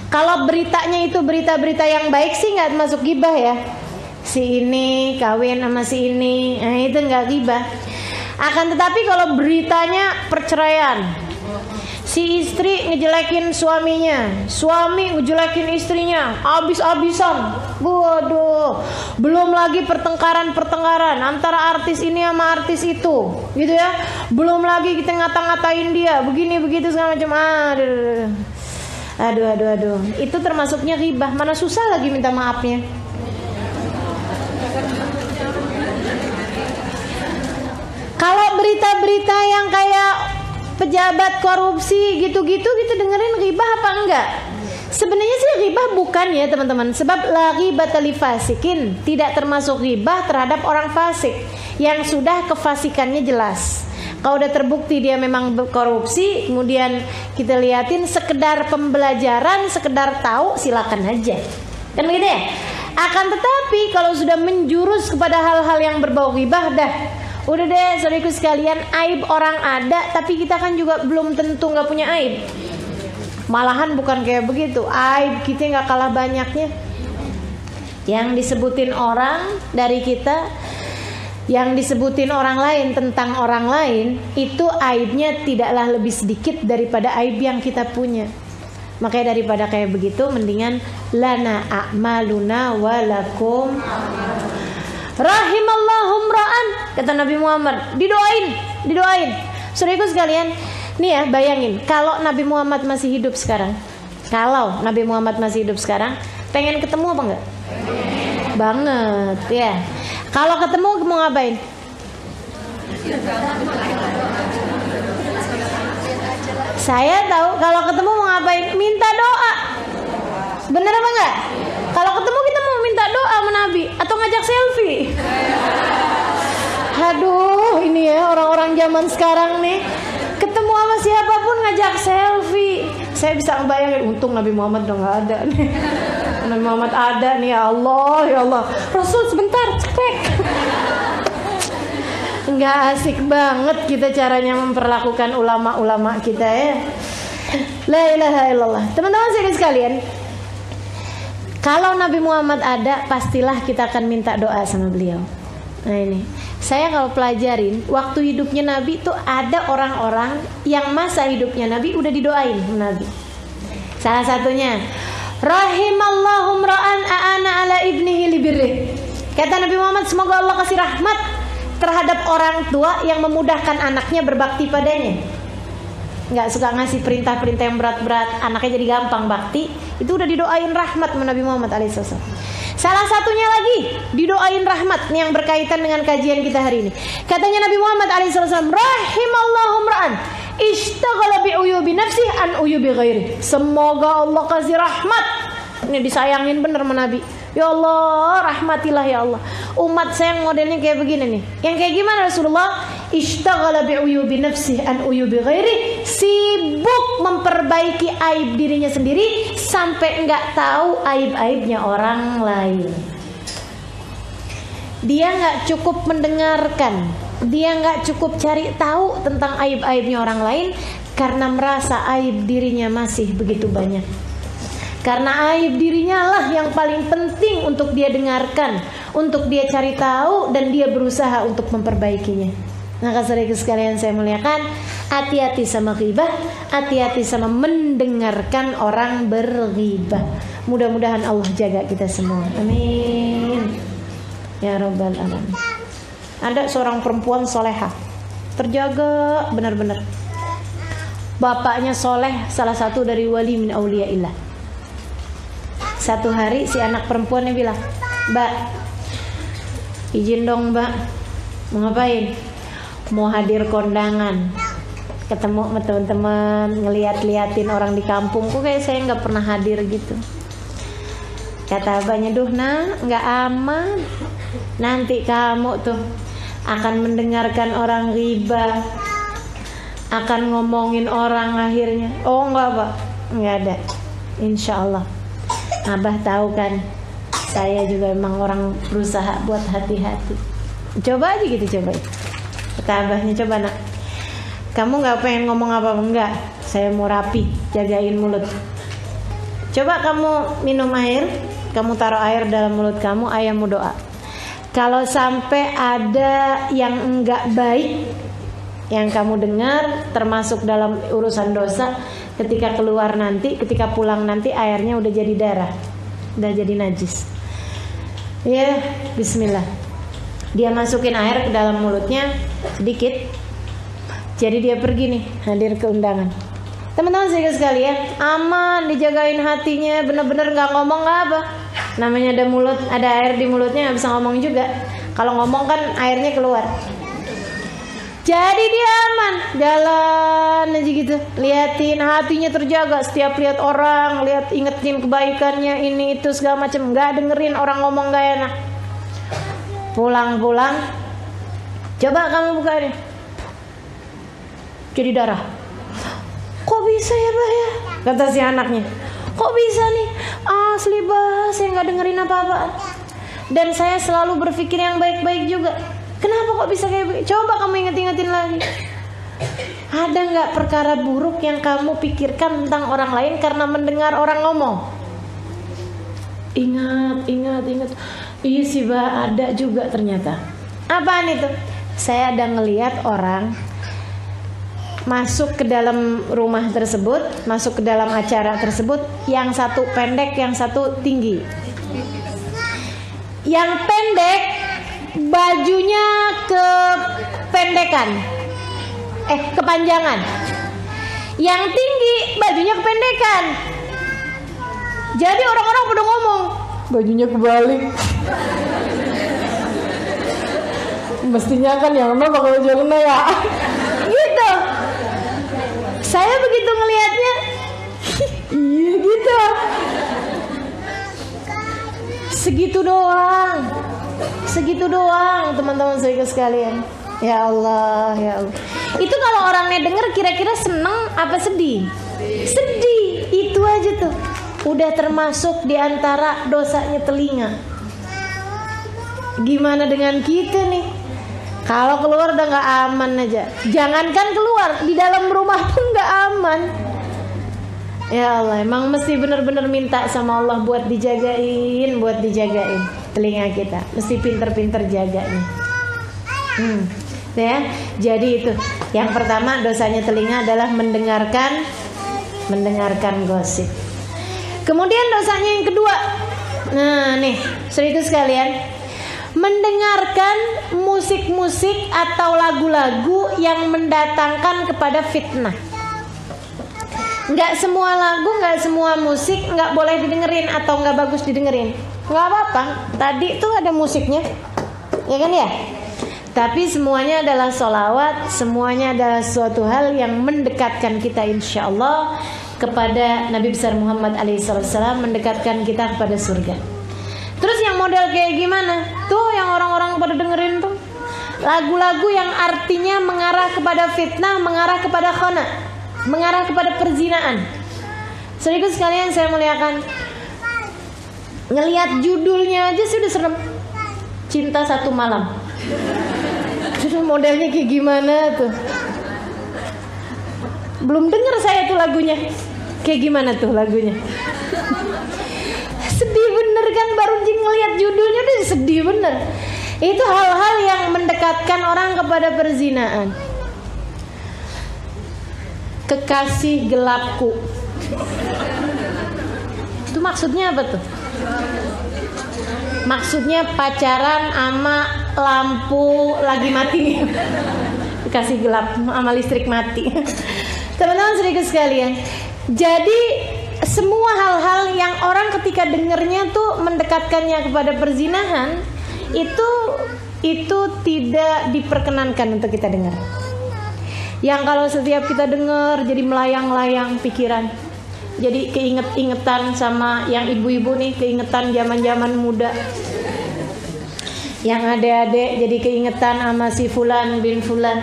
Kalau beritanya itu berita-berita yang baik sih nggak masuk ghibah ya. si ini kawin sama si ini, nah itu nggak ghibah. Akan tetapi kalau beritanya perceraian, si istri ngejelekin suaminya, suami ngejelekin istrinya, abis-abisan, waduh, belum lagi pertengkaran antara artis ini sama artis itu, gitu ya, belum lagi kita ngata-ngatain dia, begini begitu segala macam, aduh, itu termasuknya ghibah, mana susah lagi minta maafnya. Kalau berita-berita yang kayak pejabat korupsi gitu-gitu kita dengerin ghibah apa enggak? Sebenarnya sih ghibah bukan ya teman-teman, sebab la ghibata li fasikin, tidak termasuk ghibah terhadap orang fasik yang sudah kefasikannya jelas. Kalau udah terbukti dia memang korupsi, kemudian kita liatin sekedar pembelajaran, sekedar tahu, silakan aja. Kan begitu ya? Akan tetapi kalau sudah menjurus kepada hal-hal yang berbau ghibah, dah udah deh saudaraku sekalian, aib orang ada, tapi kita kan juga belum tentu nggak punya aib. Malahan bukan kayak begitu, aib kita nggak kalah banyaknya. Yang disebutin orang dari kita, yang disebutin orang lain tentang orang lain, itu aibnya tidaklah lebih sedikit daripada aib yang kita punya. Makanya daripada kayak begitu, mendingan lana a'maluna walakum rahimallahum ra'an, kata Nabi Muhammad, didoain. Saudaraku sekalian, nih ya, bayangin kalau Nabi Muhammad masih hidup sekarang, pengen ketemu apa enggak? Banget ya. Kalau ketemu mau ngapain? Saya tahu kalau ketemu mau ngapain? Minta doa. Bener apa enggak? Kalau ketemu kita mau minta doa sama Nabi atau ngajak selfie. Aduh, ini ya orang-orang zaman sekarang nih, ketemu sama siapapun ngajak selfie. Saya bisa ngebayangin, untung Nabi Muhammad udah nggak ada nih. Nabi Muhammad ada nih, ya Allah. Rasul sebentar, cek. Nggak asik banget kita caranya memperlakukan ulama-ulama kita ya. La ilaha illallah. Teman-teman sekalian, kalau Nabi Muhammad ada, pastilah kita akan minta doa sama beliau. Nah ini, saya kalau pelajarin waktu hidupnya Nabi itu ada orang-orang yang masa hidupnya Nabi udah didoain Nabi. Salah satunya, rahimallahum ra'an a'ana ala ibnihi libirrih. Kata Nabi Muhammad, semoga Allah kasih rahmat terhadap orang tua yang memudahkan anaknya berbakti padanya. Nggak suka ngasih perintah-perintah yang berat-berat, anaknya jadi gampang bakti. Itu udah didoain rahmat Nabi Muhammad alaihissalam. Salah satunya lagi didoain rahmat nih yang berkaitan dengan kajian kita hari ini. Katanya Nabi Muhammad alaihissalam, rahimallahum ra'an ishtaghala bi uyubi nafsi an uyubi ghairi. Semoga Allah kasih rahmat. Ini disayangin bener sama Nabi. Ya Allah, rahmatilah ya Allah. Umat saya yang modelnya kayak begini nih. Yang kayak gimana Rasulullah? Ishtaghala bi uyubi nafsi an uyubi ghairi. Sibuk memperbaiki aib dirinya sendiri sampai enggak tahu aib-aibnya orang lain. Dia enggak cukup mendengarkan, dia enggak cukup cari tahu tentang aib-aibnya orang lain karena merasa aib dirinya masih begitu banyak. Karena aib dirinya lah yang paling penting untuk dia dengarkan, untuk dia cari tahu, dan dia berusaha untuk memperbaikinya. Maka saudara sekalian saya muliakan, hati-hati sama ghibah, hati-hati sama mendengarkan orang berghibah. Mudah-mudahan Allah jaga kita semua. Amin. Ya Rabbal Alamin. Ada seorang perempuan solehah, terjaga benar-benar. Bapaknya soleh, salah satu dari wali min auliyaillah. Satu hari si anak perempuannya bilang, "Mbak, izin dong Mbak, mau ngapain?" "Mau hadir kondangan, ketemu sama teman-teman, ngeliat-liatin orang di kampung. Kok kayak saya nggak pernah hadir gitu." Kata abahnya, "Duh nak, nggak aman. Nanti kamu tuh akan mendengarkan orang ghibah, akan ngomongin orang akhirnya." "Oh enggak Pak, nggak ada. Insya Allah. Abah tahu kan, saya juga emang orang berusaha buat hati-hati. Coba aja gitu, coba." Kata abahnya, "Coba nak, kamu nggak pengen ngomong apa-apa?" "Enggak, saya mau rapi, jagain mulut." "Coba kamu minum air, kamu taruh air dalam mulut kamu, ayah mau doa." kalau sampai ada yang enggak baik yang kamu dengar, termasuk dalam urusan dosa, ketika keluar nanti, ketika pulang nanti airnya udah jadi darah, udah jadi najis. Ya, bismillah. Dia masukin air ke dalam mulutnya sedikit. Jadi dia pergi nih, hadir ke undangan. Teman-teman sekalian, aman, dijagain hatinya, bener-bener nggak ngomong nggak apa. Namanya ada mulut, ada air di mulutnya, nggak bisa ngomong juga. Kalau ngomong kan airnya keluar. Jadi dia aman, jalan aja gitu, liatin, hatinya terjaga. Setiap lihat orang, lihat, ingetin kebaikannya, ini itu segala macam, nggak dengerin orang ngomong nggak enak. Pulang-pulang, coba kamu buka ini, jadi darah. Kok bisa ya Bah ya? Kata si anaknya. Kok bisa nih? Asli Bah, saya nggak dengerin apa-apa. Dan saya selalu berpikir yang baik-baik juga. Kenapa kok bisa kayak begini? Coba kamu inget-ingetin lagi. Ada nggak perkara buruk yang kamu pikirkan tentang orang lain karena mendengar orang ngomong? Ingat. Iya sih Bah, ada juga ternyata. Apaan itu? Saya ada ngelihat orang masuk ke dalam rumah tersebut, masuk ke dalam acara tersebut, yang satu pendek, yang satu tinggi. Yang pendek bajunya kepanjangan. Yang tinggi bajunya kependekan. Jadi orang-orang pada ngomong, bajunya kebalik. Mestinya kan yang mana pakai baju yang mana ya? Gitu. Saya begitu ngelihatnya, iya gitu. Segitu doang, teman-teman saya sekalian. Ya Allah, ya Allah. Itu kalau orangnya denger kira-kira seneng apa sedih? Sedih, itu aja tuh. Udah termasuk diantara dosanya telinga. Gimana dengan kita nih? Kalau keluar udah nggak aman aja. Jangankan keluar, di dalam rumah pun nggak aman. Ya Allah, emang mesti benar-benar minta sama Allah buat dijagain telinga kita. Mesti pinter-pinter jaganya. Ya, jadi itu. Yang pertama dosanya telinga adalah mendengarkan gosip. Kemudian dosanya yang kedua. Nah, nih, saudara sekalian, mendengarkan musik-musik atau lagu-lagu yang mendatangkan kepada fitnah. Nggak semua lagu, nggak semua musik nggak boleh didengerin atau nggak bagus didengerin. Nggak apa-apa. Tadi tuh ada musiknya, ya kan ya? Tapi semuanya adalah sholawat, semuanya adalah suatu hal yang mendekatkan kita insya Allah kepada Nabi besar Muhammad alaihissalam, mendekatkan kita kepada surga. Terus yang model kayak gimana? Tuh yang orang-orang pada dengerin tuh lagu-lagu yang artinya mengarah kepada fitnah, mengarah kepada khana, mengarah kepada perzinaan. Saudara sekalian, saya muliakan, ngelihat judulnya aja sudah serem. Cinta Satu Malam. Sudah modelnya kayak gimana tuh? Belum denger saya tuh lagunya. Kayak gimana tuh lagunya? Sedih bener kan, baru ngelihat judulnya udah sedih bener. Itu hal-hal yang mendekatkan orang kepada perzinaan. Kekasih gelapku. Itu maksudnya apa tuh? Maksudnya pacaran sama lampu lagi mati. Kekasih gelap sama listrik mati. Teman-teman sedikit sekalian. Jadi semua hal-hal yang orang ketika dengernya tuh mendekatkannya kepada perzinahan, itu tidak diperkenankan untuk kita dengar. Yang kalau setiap kita dengar jadi melayang-layang pikiran, jadi keingetan sama yang ibu-ibu nih, keingetan zaman-zaman muda. Yang adik-adik jadi keingetan sama si Fulan bin Fulan,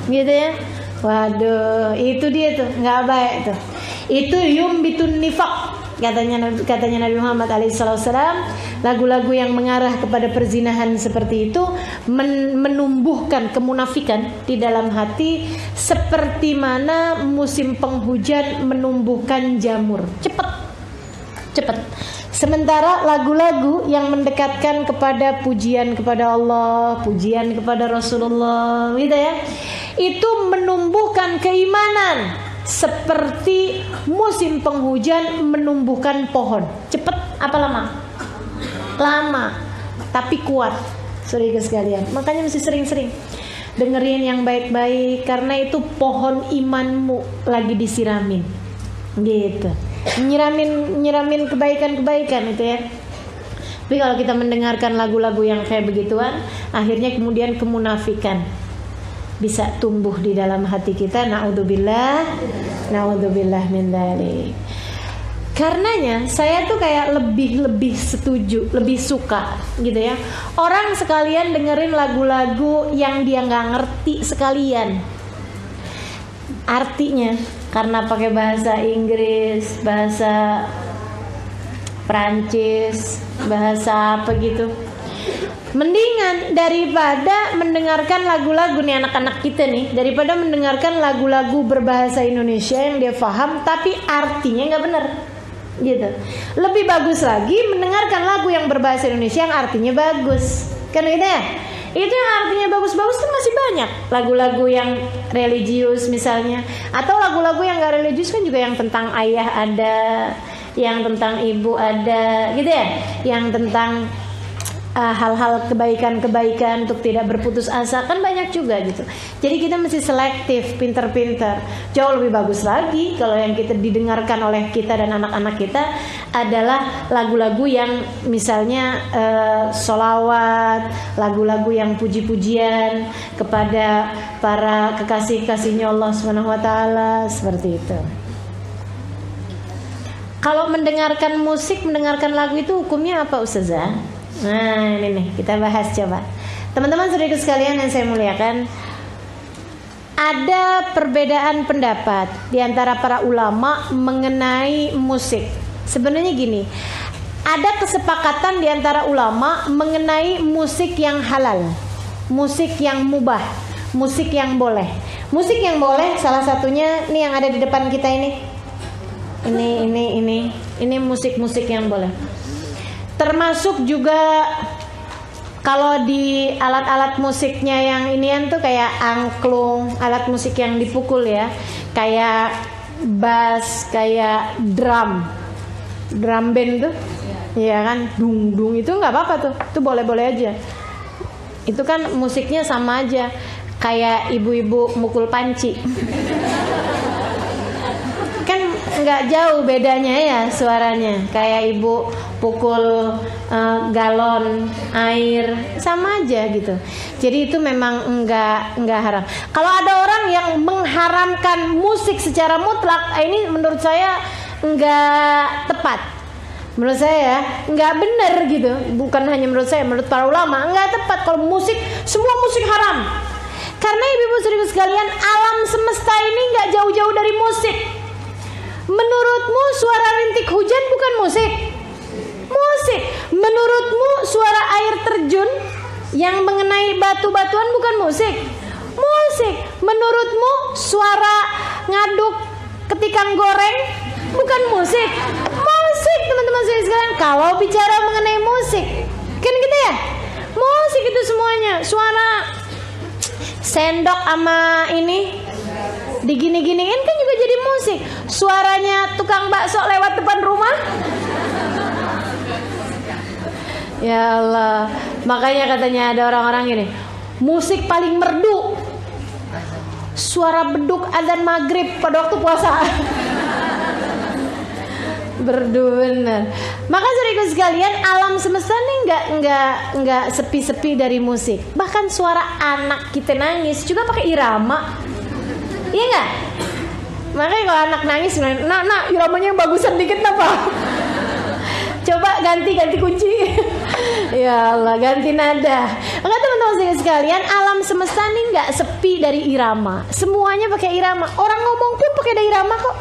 gitu ya. Waduh, itu dia tuh nggak baik tuh. Itu yumbitun nifaq, katanya Nabi Muhammad alaihissalam. Lagu-lagu yang mengarah kepada perzinahan seperti itu menumbuhkan kemunafikan di dalam hati, seperti mana musim penghujan menumbuhkan jamur. Cepet. Sementara lagu-lagu yang mendekatkan kepada pujian kepada Allah, pujian kepada Rasulullah, gitu ya, itu menumbuhkan keimanan seperti musim penghujan menumbuhkan pohon. Cepet apa lama? Lama, tapi kuat. Saudara sekalian, makanya mesti sering-sering dengerin yang baik-baik, karena itu pohon imanmu lagi disiramin, gitu. Nyiramin kebaikan-kebaikan itu ya. Tapi kalau kita mendengarkan lagu-lagu yang kayak begituan, akhirnya kemudian kemunafikan bisa tumbuh di dalam hati kita. Naudzubillah min dzalik. Karenanya saya tuh kayak lebih setuju, lebih suka gitu ya, orang sekalian dengerin lagu-lagu yang dia nggak ngerti sekalian artinya, karena pakai bahasa Inggris, bahasa Prancis, bahasa apa gitu. Mendingan daripada mendengarkan lagu-lagu nih anak-anak kita nih, daripada mendengarkan lagu-lagu berbahasa Indonesia yang dia paham tapi artinya nggak benar, gitu. Lebih bagus lagi mendengarkan lagu yang berbahasa Indonesia yang artinya bagus, kan gitu ya. Itu yang artinya bagus-bagus kan masih banyak. Lagu-lagu yang religius misalnya, atau lagu-lagu yang gak religius kan juga, yang tentang ayah ada, yang tentang ibu ada, gitu ya, yang tentang hal-hal kebaikan-kebaikan untuk tidak berputus asa, kan banyak juga gitu. Jadi kita mesti selektif, pinter-pinter. Jauh lebih bagus lagi kalau yang kita didengarkan oleh kita dan anak-anak kita adalah lagu-lagu yang misalnya sholawat, lagu-lagu yang puji-pujian kepada para kekasih-kasihnya Allah SWT, seperti itu. Kalau mendengarkan musik, mendengarkan lagu itu hukumnya apa, Ustazah? Nah ini nih kita bahas coba. Teman-teman saudaraku sekalian yang saya muliakan, ada perbedaan pendapat di antara para ulama mengenai musik. Sebenarnya gini, ada kesepakatan di antara ulama mengenai musik yang halal, musik yang mubah, musik yang boleh. Musik yang boleh salah satunya nih yang ada di depan kita ini. Ini musik-musik yang boleh. Termasuk juga kalau di alat-alat musiknya yang inian tuh kayak angklung, alat musik yang dipukul ya, kayak bass, kayak drum band tuh, ya kan, dung itu nggak apa-apa tuh, itu boleh-boleh aja. Itu kan musiknya sama aja, kayak ibu-ibu mukul panci. Kan nggak jauh bedanya ya suaranya, kayak ibu pukul galon air, sama aja gitu. Jadi itu memang enggak haram. Kalau ada orang yang mengharamkan musik secara mutlak, ini menurut saya enggak tepat. Menurut saya enggak benar gitu. Bukan hanya menurut saya, menurut para ulama enggak tepat kalau musik, semua musik haram. Karena ibu-ibu saudaraku sekalian, alam semesta ini enggak jauh-jauh dari musik. Menurutmu suara rintik hujan bukan musik? Musik. Menurutmu suara air terjun yang mengenai batu-batuan bukan musik? Musik. Menurutmu suara ngaduk ketika goreng bukan musik? Musik, teman-teman saya sekalian. Kalau bicara mengenai musik, kan gitu ya? Musik itu semuanya. Suara sendok sama ini digini-giniin kan juga jadi musik. Suaranya tukang bakso lewat depan rumah, ya Allah. Makanya katanya ada orang-orang gini, musik paling merdu suara beduk adzan maghrib pada waktu puasa. Merdu bener. Maka saudaraku sekalian, alam semesta nih nggak sepi-sepi dari musik. Bahkan suara anak kita nangis juga pakai irama, iya nggak? Makanya kalau anak nangis, nak iramanya yang bagusan dikit apa? Coba ganti kunci. Ya Allah, ganti nada. Maka teman-teman sekalian, alam semesta ini nggak sepi dari irama. Semuanya pakai irama. Orang ngomong pun pakai irama kok.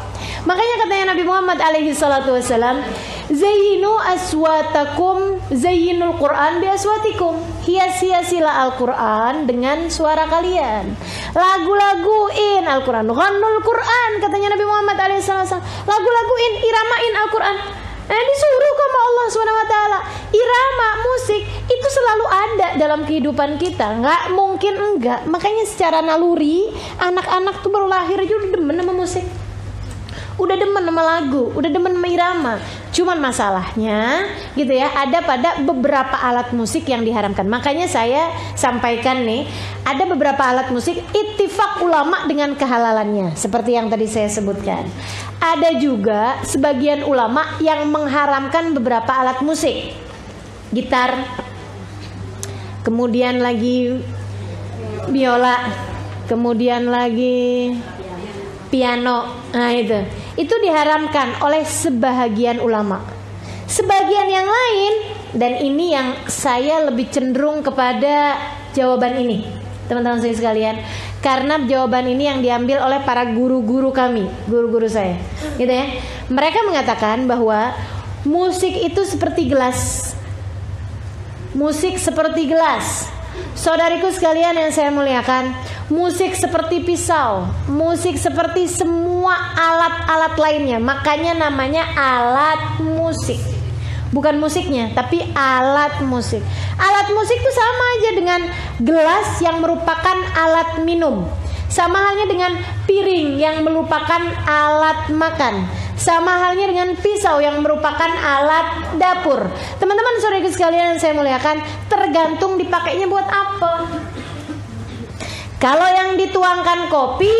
Makanya katanya Nabi Muhammad alaihi salatu wassalam, zayyinu aswatakum zayyinul Quran bi aswatikum. Hias-hiasilah Al-Quran dengan suara kalian. Lagu-laguin Al-Quran. Ghannul Quran, katanya Nabi Muhammad alaihi salatu wassalam. Lagu-laguin, iramain Al-Quran. Disuruh Allah SWT. Irama musik itu selalu ada dalam kehidupan kita, nggak mungkin enggak. Makanya secara naluri anak-anak tuh baru lahir aja udah demen sama musik, udah demen sama lagu, udah demen sama irama. Cuman masalahnya gitu ya, ada pada beberapa alat musik yang diharamkan. Makanya saya sampaikan nih, ada beberapa alat musik ittifaq ulama dengan kehalalannya, seperti yang tadi saya sebutkan. Ada juga sebagian ulama yang mengharamkan beberapa alat musik, gitar, kemudian lagi biola, kemudian lagi piano. Nah itu diharamkan oleh sebahagian ulama. Sebagian yang lain, dan ini yang saya lebih cenderung kepada jawaban ini, teman-teman saya sekalian, karena jawaban ini yang diambil oleh para guru-guru kami, guru-guru saya, gitu ya. Mereka mengatakan bahwa musik itu seperti gelas. Musik seperti gelas. Saudariku sekalian yang saya muliakan, musik seperti pisau, musik seperti semua alat-alat lainnya. Makanya namanya alat musik. Bukan musiknya, tapi alat musik. Alat musik itu sama aja dengan gelas yang merupakan alat minum. Sama halnya dengan piring yang merupakan alat makan. Sama halnya dengan pisau yang merupakan alat dapur. Teman-teman saudaraku sekalian yang saya muliakan, tergantung dipakainya buat apa. Kalau yang dituangkan kopi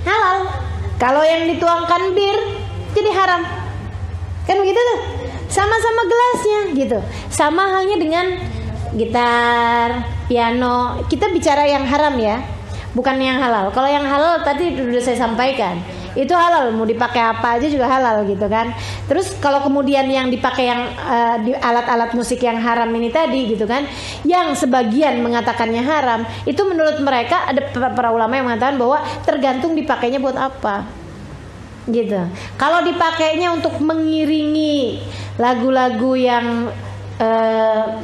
halal, kalau yang dituangkan bir jadi haram. Kan begitu tuh. Sama-sama gelasnya gitu. Sama halnya dengan gitar, piano. Kita bicara yang haram ya, bukan yang halal. Kalau yang halal tadi sudah saya sampaikan, itu halal, mau dipakai apa aja juga halal gitu kan. Terus kalau kemudian yang dipakai yang di alat-alat musik yang haram ini tadi gitu kan, yang sebagian mengatakannya haram, itu menurut mereka ada para ulama yang mengatakan bahwa tergantung dipakainya buat apa gitu. Kalau dipakainya untuk mengiringi lagu-lagu yang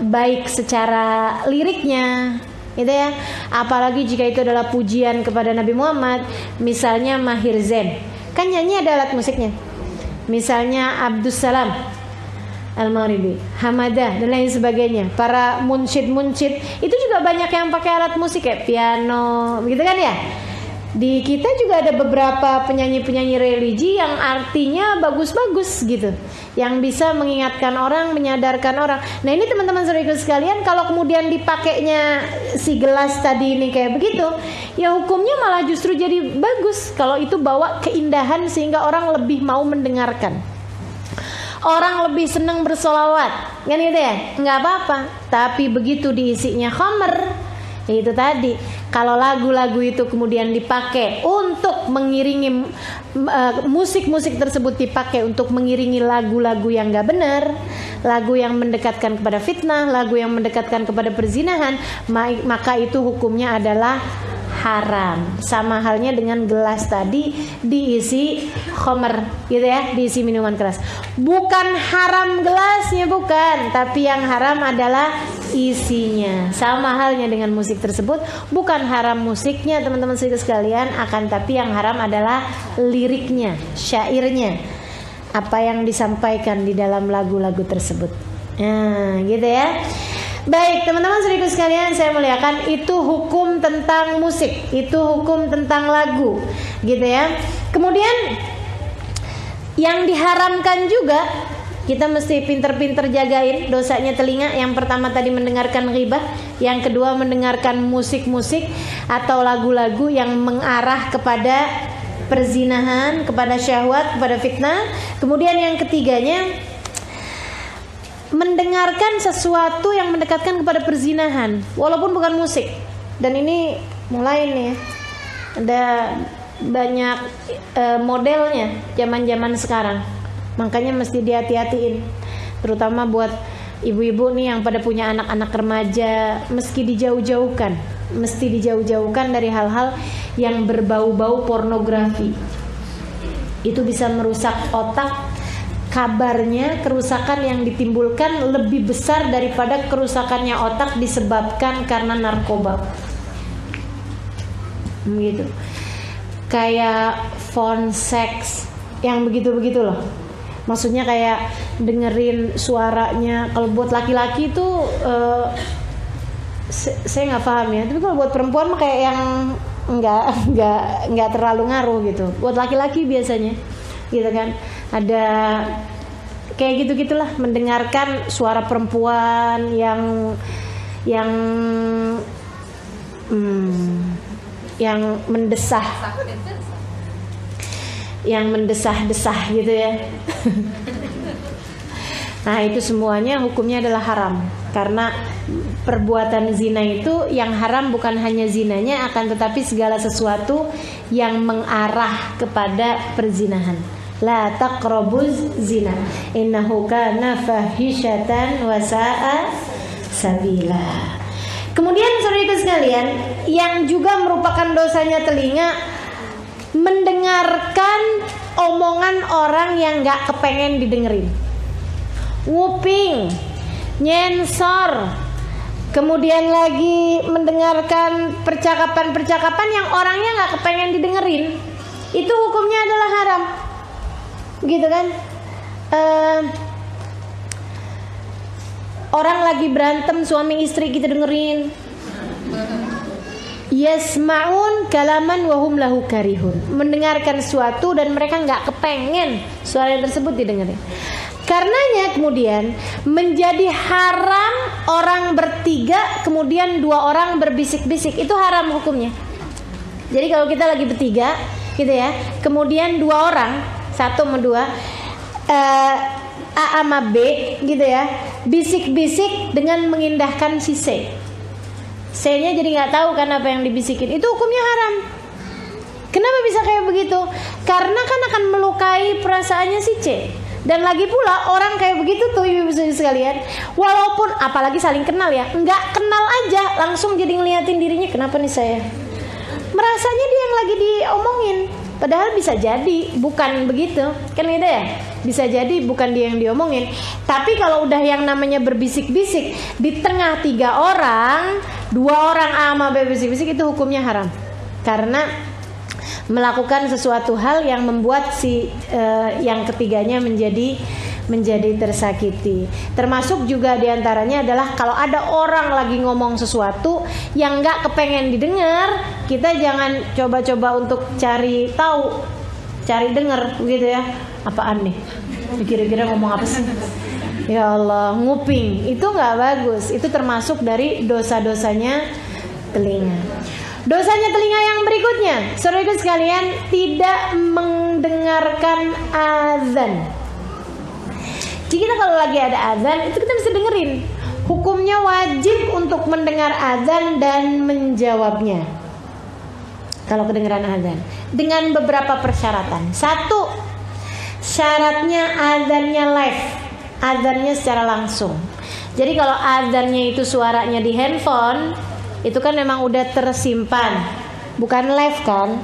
baik secara liriknya gitu ya, apalagi jika itu adalah pujian kepada Nabi Muhammad, misalnya Mahir Zain, kan nyanyi ada alat musiknya, misalnya Abdus Salam Al-Maghribi, Hamadah dan lain sebagainya. Para munsyid itu juga banyak yang pakai alat musik kayak piano, gitu kan ya. Di kita juga ada beberapa penyanyi-penyanyi religi yang artinya bagus-bagus gitu, yang bisa mengingatkan orang, menyadarkan orang. Nah ini teman-teman saudaraku sekalian, kalau kemudian dipakainya si gelas tadi ini kayak begitu, ya hukumnya malah justru jadi bagus kalau itu bawa keindahan sehingga orang lebih mau mendengarkan, orang lebih senang bersolawat, kan gitu ya, nggak apa-apa. Tapi begitu diisinya khamr, itu tadi, kalau lagu-lagu itu kemudian dipakai untuk mengiringi musik-musik tersebut dipakai untuk mengiringi lagu-lagu yang gak benar, lagu yang mendekatkan kepada fitnah, lagu yang mendekatkan kepada perzinahan, maka itu hukumnya adalah haram. Sama halnya dengan gelas tadi diisi khamr gitu ya, diisi minuman keras. Bukan haram gelasnya, bukan, tapi yang haram adalah isinya. Sama halnya dengan musik tersebut, bukan haram musiknya teman-teman sekalian, akan tapi yang haram adalah liriknya, syairnya, apa yang disampaikan di dalam lagu-lagu tersebut. Nah gitu ya. Baik teman-teman saudaraku sekalian saya muliakan, itu hukum tentang musik, itu hukum tentang lagu gitu ya. Kemudian yang diharamkan juga, kita mesti pinter-pinter jagain dosanya telinga. Yang pertama tadi mendengarkan ghibah, yang kedua mendengarkan musik-musik atau lagu-lagu yang mengarah kepada perzinahan, kepada syahwat, kepada fitnah. Kemudian yang ketiganya mendengarkan sesuatu yang mendekatkan kepada perzinahan walaupun bukan musik. Dan ini mulai nih, ada banyak modelnya zaman-zaman sekarang. Makanya mesti dihati-hatiin, terutama buat ibu-ibu nih yang pada punya anak-anak remaja, mesti dijauh-jauhkan dari hal-hal yang berbau-bau pornografi. Itu bisa merusak otak. Kabarnya kerusakan yang ditimbulkan lebih besar daripada kerusakannya otak disebabkan karena narkoba. Gitu. Kayak phone sex yang begitu-begitu loh. Maksudnya kayak dengerin suaranya. Kalau buat laki-laki itu saya nggak paham ya. Tapi kalau buat perempuan mah kayak yang nggak terlalu ngaruh gitu. Buat laki-laki biasanya, gitu kan. Ada kayak gitu-gitulah, mendengarkan suara perempuan yang mendesah-desah gitu ya. Nah, itu semuanya hukumnya adalah haram. Karena perbuatan zina itu yang haram bukan hanya zinanya, akan tetapi segala sesuatu yang mengarah kepada perzinahan. La taqrabuz zina innahu kana fahisyatan wa sa'a sabila. Kemudian saudara sekalian, yang juga merupakan dosanya telinga, mendengarkan omongan orang yang gak kepengen didengerin, nguping, nyensor, kemudian lagi mendengarkan percakapan-percakapan yang orangnya gak kepengen didengerin. Itu hukumnya adalah haram, gitu kan. Orang lagi berantem suami istri kita dengerin, yasma'un kalaman wahum lahu karihun, mendengarkan sesuatu dan mereka nggak kepengen suara tersebut didengerin. Karenanya kemudian menjadi haram orang bertiga kemudian dua orang berbisik-bisik, itu haram hukumnya. Jadi kalau kita lagi bertiga gitu ya, kemudian dua orang, satu sama dua, A sama B gitu ya, bisik-bisik dengan mengindahkan si C. C-nya jadi nggak tahu kan apa yang dibisikin, itu hukumnya haram. Kenapa bisa kayak begitu? Karena kan akan melukai perasaannya si C. Dan lagi pula orang kayak begitu tuh ibu-ibu sekalian, walaupun apalagi saling kenal ya, nggak kenal aja langsung jadi ngeliatin dirinya, kenapa nih saya? Merasanya dia yang lagi diomongin. Padahal bisa jadi bukan begitu, kan gitu ya? Bisa jadi bukan dia yang diomongin. Tapi kalau udah yang namanya berbisik-bisik di tengah tiga orang, dua orang A sama B bisik-bisik, itu hukumnya haram. Karena melakukan sesuatu hal yang membuat si yang ketiganya menjadi tersakiti. Termasuk juga diantaranya adalah kalau ada orang lagi ngomong sesuatu yang nggak kepengen didengar, kita jangan coba-coba untuk cari tahu, cari dengar gitu ya. Apaan nih? Kira-kira ngomong apa sih? Ya Allah, nguping itu nggak bagus. Itu termasuk dari dosa-dosanya telinga. Dosanya telinga yang berikutnya, saudara sekalian, tidak mendengarkan azan. Jadi kita kalau lagi ada azan itu kita bisa dengerin. Hukumnya wajib untuk mendengar azan dan menjawabnya. Kalau kedengeran azan, dengan beberapa persyaratan. Satu, syaratnya azannya live, azannya secara langsung. Jadi kalau azannya itu suaranya di handphone, itu kan memang udah tersimpan, bukan live kan.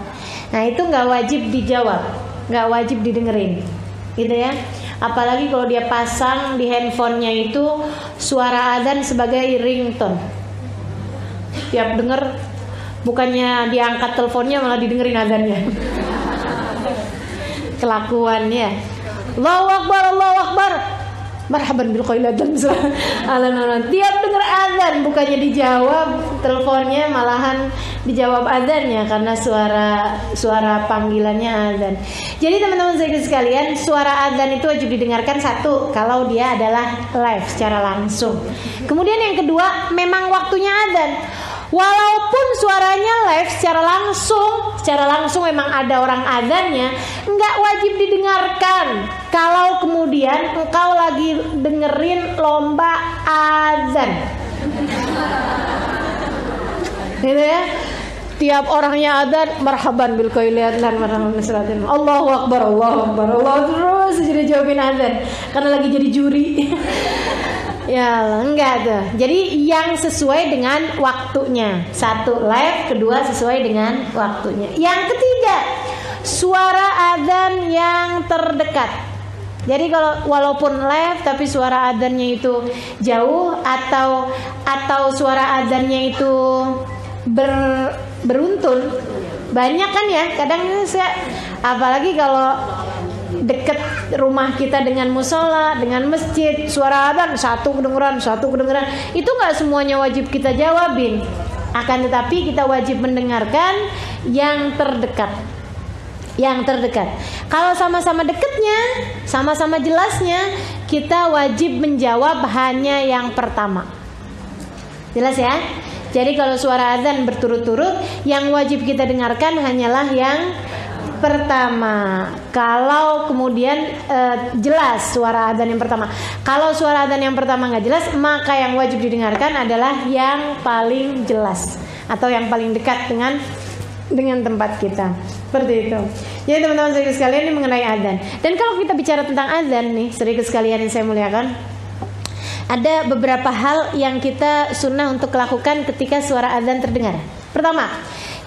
Nah itu nggak wajib dijawab, nggak wajib didengerin, gitu ya. Apalagi kalau dia pasang di handphonenya itu suara azan sebagai ringtone. Tiap denger, bukannya diangkat teleponnya malah didengerin azannya. Kelakuannya. Allahu Akbar, Allahu Akbar. Marhaban bil qailatan. Tiap denger azan bukannya dijawab teleponnya, malahan dijawab azannya karena suara panggilannya azan. Jadi teman-teman saya sekalian, suara azan itu wajib didengarkan, satu kalau dia adalah live secara langsung. Kemudian yang kedua, memang waktunya azan. Walaupun suaranya live secara langsung memang ada orang azannya, nggak wajib didengarkan. Kalau kemudian engkau lagi dengerin lomba azan, gitu ya. Tiap orangnya azan, marhaban bil qailatan, marhaban bisalatin, Allahu Akbar, Allahu Akbar, Allah, terus jadi jawabin azan karena lagi jadi juri. Ya enggak tuh. Jadi yang sesuai dengan waktunya. Satu, live. Kedua, sesuai dengan waktunya. Yang ketiga, suara adzan yang terdekat. Jadi kalau walaupun live tapi suara adzannya itu jauh, atau suara adzannya itu beruntun. Banyak kan ya, kadang saya apalagi kalau deket rumah kita dengan musola, dengan masjid, suara adzan satu kedengeran, itu nggak semuanya wajib kita jawabin. Akan tetapi kita wajib mendengarkan yang terdekat. Kalau sama-sama dekatnya, sama-sama jelasnya, kita wajib menjawab hanya yang pertama. Jelas ya? Jadi kalau suara adzan berturut-turut, yang wajib kita dengarkan hanyalah yang pertama. Kalau kemudian jelas suara adzan yang pertama. Kalau suara adzan yang pertama nggak jelas, maka yang wajib didengarkan adalah yang paling jelas atau yang paling dekat dengan tempat kita. Seperti itu. Jadi teman-teman saudara sekalian, ini mengenai adzan. Dan kalau kita bicara tentang adzan nih, saudara sekalian yang saya muliakan, ada beberapa hal yang kita sunnah untuk lakukan ketika suara adzan terdengar. Pertama,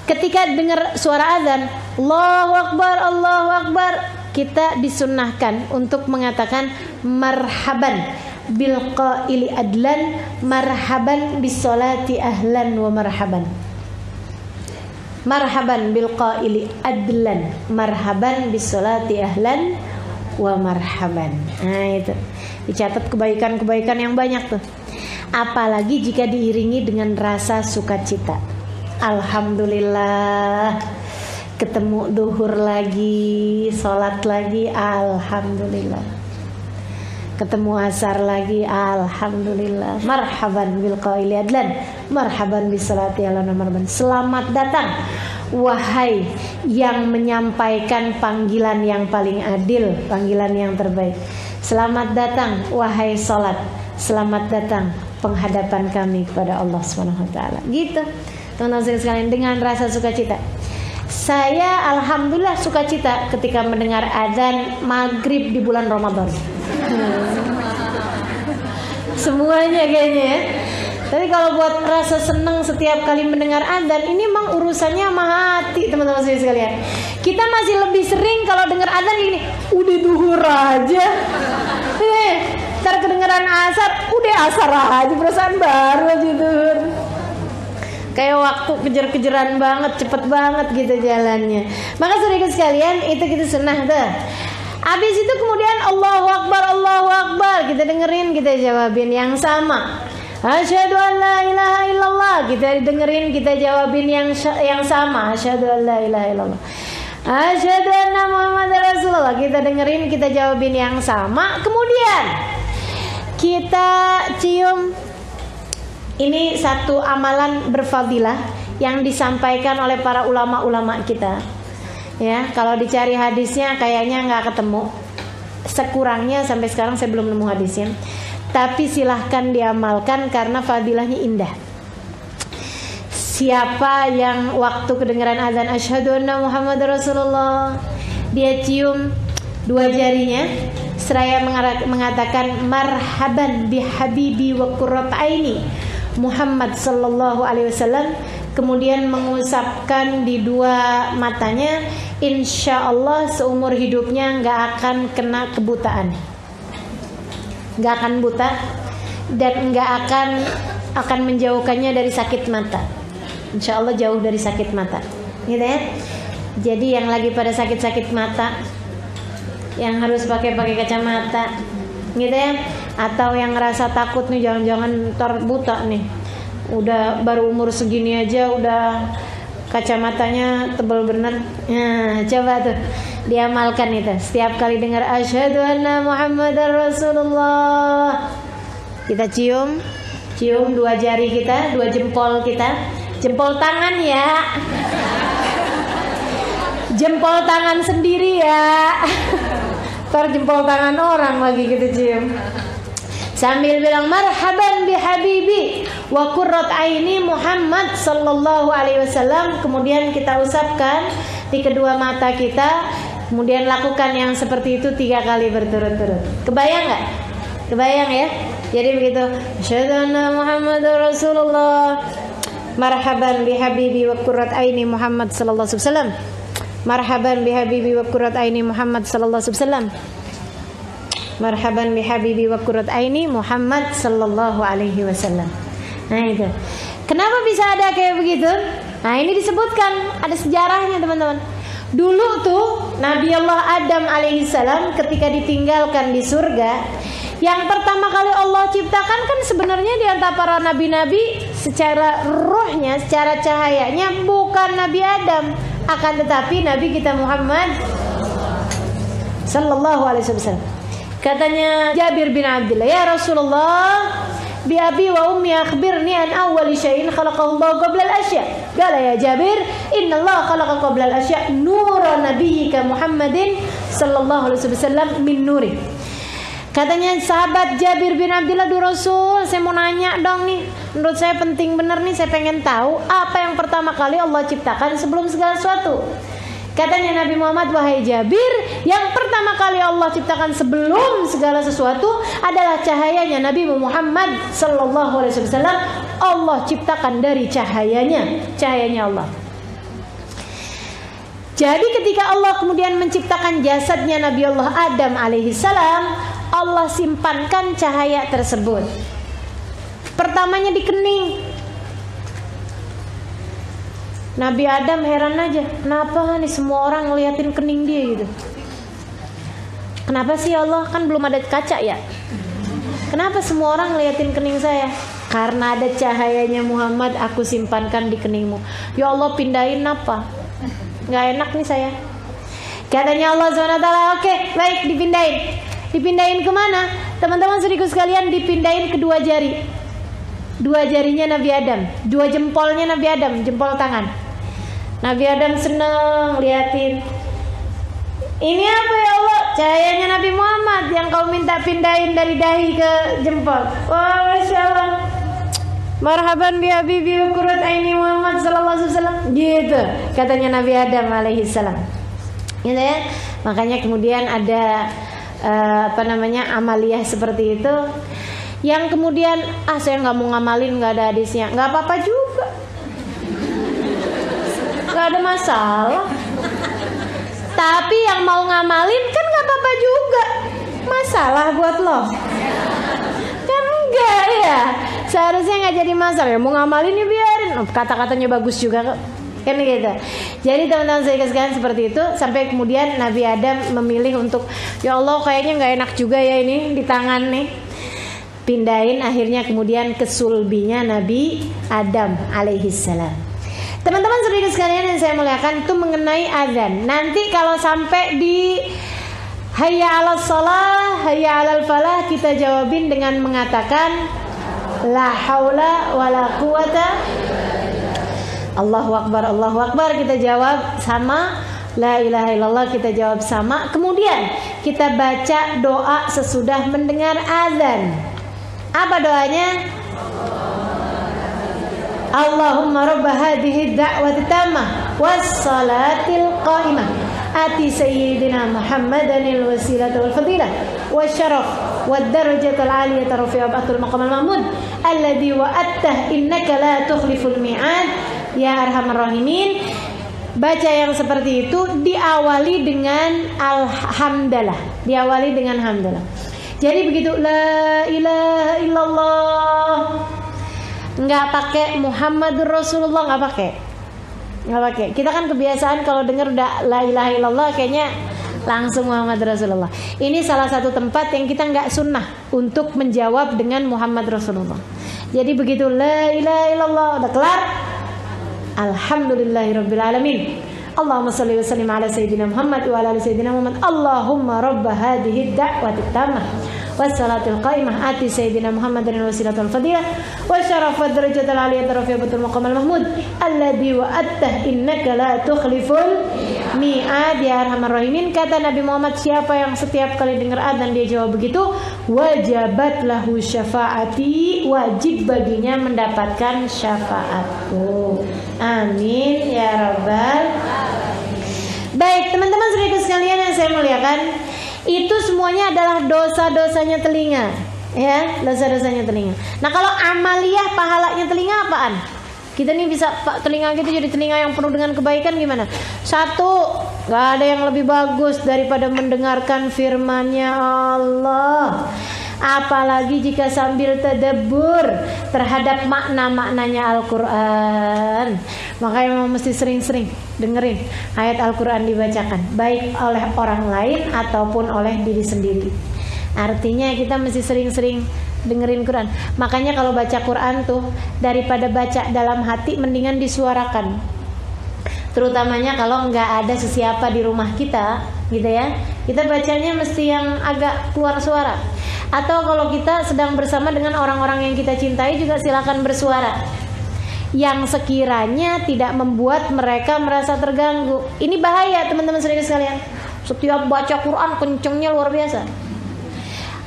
ketika dengar suara adzan, Allahu Akbar, kita disunnahkan untuk mengatakan marhaban bil qaili adlan, marhaban bis salati ahlan wa marhaban. Marhaban bil qaili adlan, marhaban bis salati ahlan wa marhaban. Nah, itu dicatat kebaikan-kebaikan yang banyak tuh. Apalagi jika diiringi dengan rasa sukacita. Alhamdulillah, ketemu duhur lagi, sholat lagi, alhamdulillah. Ketemu asar lagi, alhamdulillah. Marhaban bil qaili adlan, marhaban bis salati ala marhaban. Selamat datang wahai yang menyampaikan panggilan yang paling adil, panggilan yang terbaik. Selamat datang wahai salat, selamat datang penghadapan kami kepada Allah Subhanahu wa taala. Gitu. Teman-teman sekalian, dengan rasa sukacita. Saya alhamdulillah sukacita ketika mendengar adzan maghrib di bulan Ramadan. Semuanya kayaknya ya. Tapi kalau buat rasa senang setiap kali mendengar adzan, ini memang urusannya sama hati, teman-teman sekalian. Kita masih lebih sering kalau dengar adzan gini, udah duhur aja. Ntar kedengeran asar, udah asar aja, perasaan baru aja duhur. Kayak waktu kejar-kejaran banget, cepet banget gitu jalannya. Maka saudara sekalian, itu kita sunnah tuh. Habis itu kemudian Allahu Akbar, kita dengerin, kita jawabin yang sama. Asyhadu an la ilaha illallah, kita dengerin, kita jawabin yang sama. Asyhadu an la ilaha illallah. Asyhadu anna Muhammadar Rasulullah, kita dengerin, kita jawabin yang sama. Kemudian kita cium. Ini satu amalan berfadilah yang disampaikan oleh para ulama-ulama kita. Ya, kalau dicari hadisnya kayaknya nggak ketemu. Sekurangnya sampai sekarang saya belum nemu hadisnya. Tapi silahkan diamalkan karena fadilahnya indah. Siapa yang waktu kedengaran azan asyhadu anna Muhammadar Rasulullah, dia cium dua jarinya seraya mengatakan marhaban bi habibi wa qurrat aini Muhammad sallallahu alaihi wasallam, kemudian mengusapkan di dua matanya, insya Allah seumur hidupnya nggak akan kena kebutaan, nggak akan buta, dan nggak akan menjauhkannya dari sakit mata. Insya Allah jauh dari sakit mata, gitu ya. Jadi yang lagi pada sakit-sakit mata, yang harus pakai kacamata, gitu ya, atau yang ngerasa takut nih jangan-jangan ntar buta nih, udah baru umur segini aja udah kacamatanya tebal bener. Nah, coba tuh diamalkan itu. Setiap kali dengar asyhadu anna Muhammadar Rasulullah, kita cium dua jari kita, dua jempol kita, jempol tangan ya, jempol tangan sendiri ya. Ntar jempol tangan orang lagi kita cium, sambil bilang marhaban bi habibi wa qurrat aini Muhammad sallallahu alaihi wasallam. Kemudian kita usapkan di kedua mata kita. Kemudian lakukan yang seperti itu 3 kali berturut-turut. Kebayang nggak? Kebayang ya? Jadi begitu. Asyhadu anna Muhammadar Rasulullah, marhaban bi habibi wa qurrat aini Muhammad sallallahu alaihi wasallam. Marhaban bi habibi wa qurrat aini Muhammad sallallahu alaihi wasallam. Marhaban bi habibi wa qurrat aini Muhammad sallallahu alaihi wasallam. Nah itu. Kenapa bisa ada kayak begitu? Nah ini disebutkan, ada sejarahnya teman-teman. Dulu tuh Nabi Allah Adam alaihissalam ketika ditinggalkan di surga, yang pertama kali Allah ciptakan kan sebenarnya di antara para nabi-nabi secara rohnya, secara cahayanya bukan Nabi Adam, akan tetapi Nabi kita Muhammad sallallahu alaihi wasallam. Katanya Jabir bin Abdullah, ya Rasulullah, bi abi wa ummi akhbirni an awwali syai'in khalaqahu Allah qabla al-asya. Qala ya Jabir, inna Allah khalaqa qabla al-asya nura nabiyyika Muhammadin sallallahu alaihi wasallam min nuri. Katanya sahabat Jabir bin Abdullah, "Duh Rasul, saya mau nanya dong nih. Menurut saya penting bener nih, saya pengen tahu apa yang pertama kali Allah ciptakan sebelum segala sesuatu." Katanya Nabi Muhammad, "Wahai Jabir, yang pertama kali Allah ciptakan sebelum segala sesuatu adalah cahayanya Nabi Muhammad sallallahu alaihi wasallam. Allah ciptakan dari cahayanya Allah." Jadi ketika Allah kemudian menciptakan jasadnya Nabi Allah Adam alaihissalam, Allah simpankan cahaya tersebut. Pertamanya di kening. Nabi Adam heran aja, kenapa nih semua orang ngeliatin kening dia gitu. Kenapa sih Allah, kan belum ada kaca ya? Kenapa semua orang ngeliatin kening saya? Karena ada cahayanya Muhammad, aku simpankan di keningmu. Ya Allah, pindahin apa? Gak enak nih saya. Katanya Allah SWT, oke, baik, dipindahin. Dipindahin kemana? Teman-teman saudaraku sekalian, dipindahin kedua jari. Dua jarinya Nabi Adam, dua jempolnya Nabi Adam, jempol tangan. Nabi Adam senang liatin. Ini apa ya Allah? Cahayanya Nabi Muhammad yang kau minta pindahin dari dahi ke jempol. Wah, Masya Allah. Marhaban bi habibi qurrat aini Muhammad sallallahu alaihi wasallam. Gitu katanya Nabi Adam alaihissalam. Gitu ya. Makanya kemudian ada amaliyah seperti itu. Yang kemudian saya nggak mau ngamalin, nggak ada hadisnya, nggak apa-apa juga, nggak ada masalah. Tapi yang mau ngamalin kan nggak apa-apa juga, masalah buat lo kan enggak ya, seharusnya nggak jadi masalah. Ya mau ngamalin ya biarin, kata-katanya bagus juga kok. Kan gitu. Jadi teman-teman saya sekalian seperti itu, sampai kemudian Nabi Adam memilih untuk, ya Allah kayaknya nggak enak juga ya ini di tangan nih. Pindahin akhirnya kemudian ke sulbinya Nabi Adam alaihissalam. Teman-teman saudara sekalian yang saya muliakan, itu mengenai azan. Nanti kalau sampai di hayya 'alas shalah, hayya 'alal falah, kita jawabin dengan mengatakan la haula wala quwata. Allahu akbar, Allahu akbar, kita jawab sama. La ilaha illallah, kita jawab sama. Kemudian kita baca doa sesudah mendengar azan. Apa doanya? Allahumma rabba hadhihi da'wati tammah was salatil qa'imah ati sayyidina Muhammadanil wasilata wal fadilah wasyaraf wad darajatal aliyata rafi'a ba'atul maqamal mahmud alladhi wa'attah innaka la tukhliful mi'ad ya arhamar rahimin. Baca yang seperti itu diawali dengan alhamdulillah, diawali dengan hamdalah. Jadi begitu la ilaha illallah, nggak pakai Muhammadur Rasulullah, nggak pakai. Kita kan kebiasaan kalau dengar udah la ilaha illallah kayaknya langsung Muhammad Rasulullah. Ini salah satu tempat yang kita nggak sunnah untuk menjawab dengan Muhammad Rasulullah. Jadi begitu la ilaha illallah udah kelar, alhamdulillahirabbil alamin. Allahumma shalli wa sallim ala sayyidina Muhammad wa ala ali sayyidina Muhammad. Allahumma rabb hadhihi ad-da'wati tammah was salatil qa'imah ati sayyidina Muhammadin wasilatul fadilah wa syarafat darajatul aliyah rafi'atul maqamal mahmud alladhi wa'attah innaka la tukhliful mi'ad ya arhamar rahimin. Kata Nabi Muhammad, siapa yang setiap kali dengar adzan dia jawab begitu, wajabat lahu syafaati, wajib baginya mendapatkan syafaatku. Amin ya rabbal. Baik teman-teman saudaraku sekalian yang saya muliakan, itu semuanya adalah dosa-dosanya telinga, ya, dosa-dosanya telinga. Nah kalau amaliyah pahalanya telinga apaan? Kita nih bisa telinga kita jadi telinga yang penuh dengan kebaikan gimana? Satu, gak ada yang lebih bagus daripada mendengarkan firman-Nya Allah. apalagi jika sambil tadabbur terhadap makna-maknanya Al-Quran. Makanya memang mesti sering-sering dengerin ayat Al-Quran dibacakan, baik oleh orang lain ataupun oleh diri sendiri. Artinya kita mesti sering-sering dengerin Quran. Makanya kalau baca Quran tuh, daripada baca dalam hati, mendingan disuarakan. Terutamanya kalau nggak ada sesiapa di rumah kita, gitu ya. Kita bacanya mesti yang agak keluar suara. Atau kalau kita sedang bersama dengan orang-orang yang kita cintai juga silakan bersuara, yang sekiranya tidak membuat mereka merasa terganggu. Ini bahaya teman-teman saudara sekalian. Setiap baca Quran kencengnya luar biasa.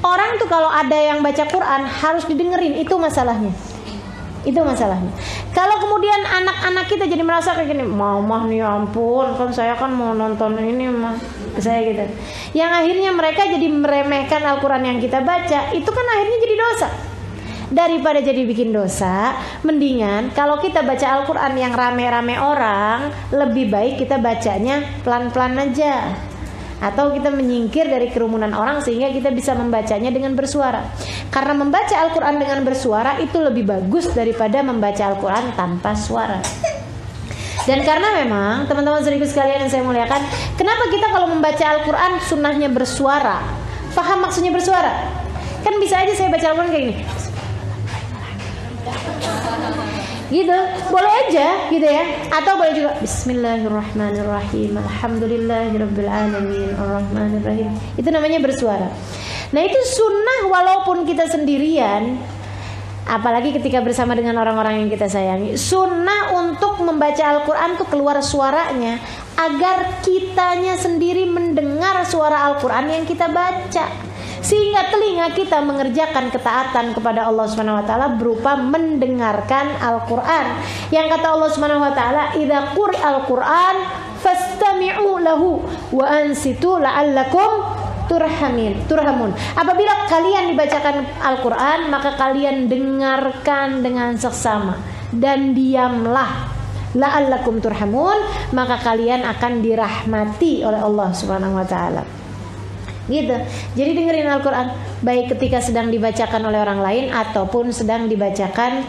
Orang tuh kalau ada yang baca Quran harus didengerin, itu masalahnya. Itu masalahnya. Kalau kemudian anak-anak kita jadi merasa kayak gini, mama nih ampun, kan saya kan mau nonton ini mah, saya gitu. Yang akhirnya mereka jadi meremehkan Al-Quran yang kita baca, itu kan akhirnya jadi dosa. Daripada jadi bikin dosa, mendingan kalau kita baca Al-Quran yang rame-rame orang, lebih baik kita bacanya pelan-pelan aja. Atau kita menyingkir dari kerumunan orang sehingga kita bisa membacanya dengan bersuara. Karena membaca Al-Quran dengan bersuara itu lebih bagus daripada membaca Al-Quran tanpa suara. Dan karena memang teman-teman saudaraku sekalian yang saya muliakan, kenapa kita kalau membaca Al-Quran sunnahnya bersuara? Paham maksudnya bersuara? Kan bisa aja saya baca Al-Quran kayak gini, gitu, boleh aja gitu ya. Atau boleh juga Bismillahirrahmanirrahim, Alhamdulillahirrabbilalamin, Ar-Rahmanirrahim. Itu namanya bersuara. Nah itu sunnah walaupun kita sendirian, apalagi ketika bersama dengan orang-orang yang kita sayangi. Sunnah untuk membaca Al-Quran tuh keluar suaranya, agar kitanya sendiri mendengar suara Al-Quran yang kita baca, sehingga telinga kita mengerjakan ketaatan kepada Allah Subhanahu wa taala berupa mendengarkan Al-Qur'an. Yang kata Allah Subhanahu wa taala, "Idza quri'al Qur'an fastami'u lahu wa ansitu la'allakum turhamun." Apabila kalian dibacakan Al-Qur'an, maka kalian dengarkan dengan seksama dan diamlah, la'allakum turhamun, maka kalian akan dirahmati oleh Allah Subhanahu wa taala. Gitu. Jadi dengerin Al-Quran, baik ketika sedang dibacakan oleh orang lain ataupun sedang dibacakan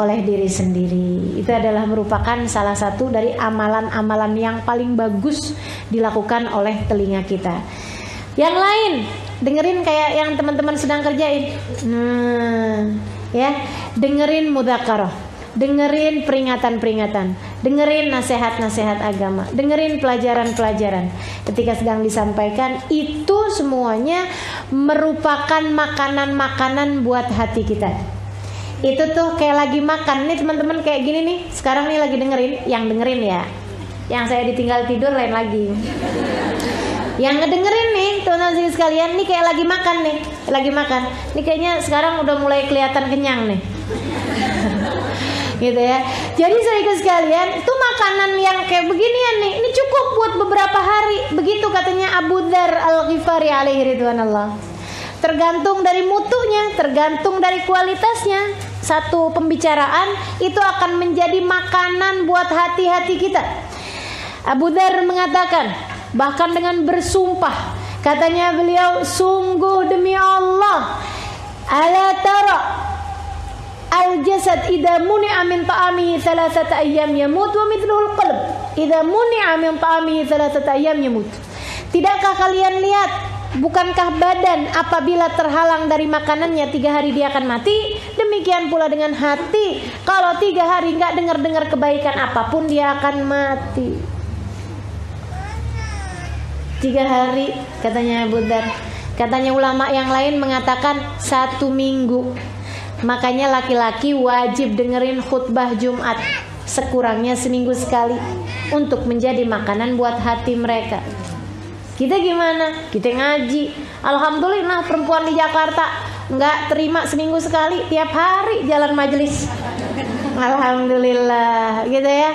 oleh diri sendiri. Itu adalah merupakan salah satu dari amalan-amalan yang paling bagus dilakukan oleh telinga kita. Yang lain, dengerin kayak yang teman-teman sedang kerjain. Ya, dengerin mudzakarah, dengerin peringatan-peringatan, dengerin nasihat-nasihat agama, dengerin pelajaran-pelajaran ketika sedang disampaikan. Itu semuanya merupakan makanan-makanan buat hati kita. Itu tuh kayak lagi makan nih teman-teman, kayak gini nih. Sekarang nih lagi dengerin ya. Yang saya ditinggal tidur lain lagi. Yang ngedengerin nih teman-teman sekalian, nih kayak lagi makan nih, lagi makan. Nih kayaknya sekarang udah mulai kelihatan kenyang nih. Gitu ya. Jadi saudara sekalian, itu makanan yang kayak beginian nih, ini cukup buat beberapa hari. Begitu katanya Abu Dzar Al-Ghifari alaihi ridwanallah. Tergantung dari mutunya, tergantung dari kualitasnya. Satu pembicaraan itu akan menjadi makanan buat hati-hati kita. Abu Dzar mengatakan, bahkan dengan bersumpah, katanya beliau, sungguh demi Allah, ala tara al-jasad idza muni'a min ta'amihi thalathata ayyam yamut wa mithluhu al-qalb idza muni'a min ta'amihi thalathata ayyam yamut. Tidakkah kalian lihat, bukankah badan apabila terhalang dari makanannya 3 hari dia akan mati? Demikian pula dengan hati, kalau 3 hari enggak dengar-dengar kebaikan apapun dia akan mati. 3 hari katanya Abu Dzar. Katanya ulama yang lain mengatakan 1 minggu. Makanya laki-laki wajib dengerin khutbah Jumat sekurangnya seminggu sekali untuk menjadi makanan buat hati mereka. Kita gimana? Kita ngaji. Alhamdulillah perempuan di Jakarta nggak terima seminggu sekali, tiap hari jalan majelis. Alhamdulillah, gitu ya.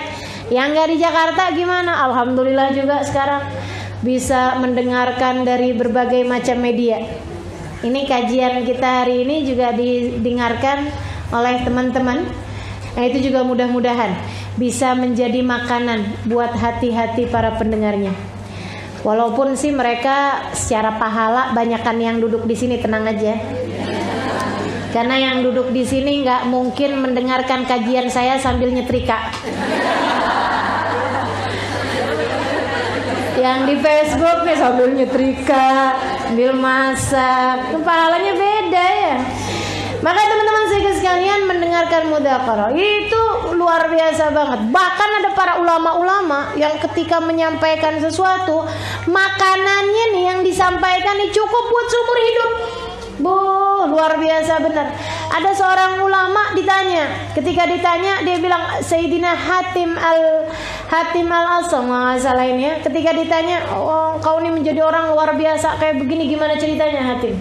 Yang nggak di Jakarta gimana? Alhamdulillah juga sekarang bisa mendengarkan dari berbagai macam media. Ini kajian kita hari ini juga didengarkan oleh teman-teman. Nah itu juga mudah-mudahan bisa menjadi makanan buat hati-hati para pendengarnya. Walaupun sih mereka secara pahala banyakan yang duduk di sini, tenang aja. Karena yang duduk di sini nggak mungkin mendengarkan kajian saya sambil nyetrika. Yang di Facebook nih sambil nyetrika, sambil masak, pahalanya beda ya. Maka teman-teman sekalian, mendengarkan mudzakarah itu luar biasa banget. Bahkan ada para ulama-ulama yang ketika menyampaikan sesuatu, makanannya nih yang disampaikan nih cukup buat seumur hidup. Luar biasa benar. Ada seorang ulama ditanya, ketika ditanya dia bilang Sayyidina Hatim al-Asam masalah ini ya. Ketika ditanya, oh kau ini menjadi orang luar biasa kayak begini, gimana ceritanya Hatim?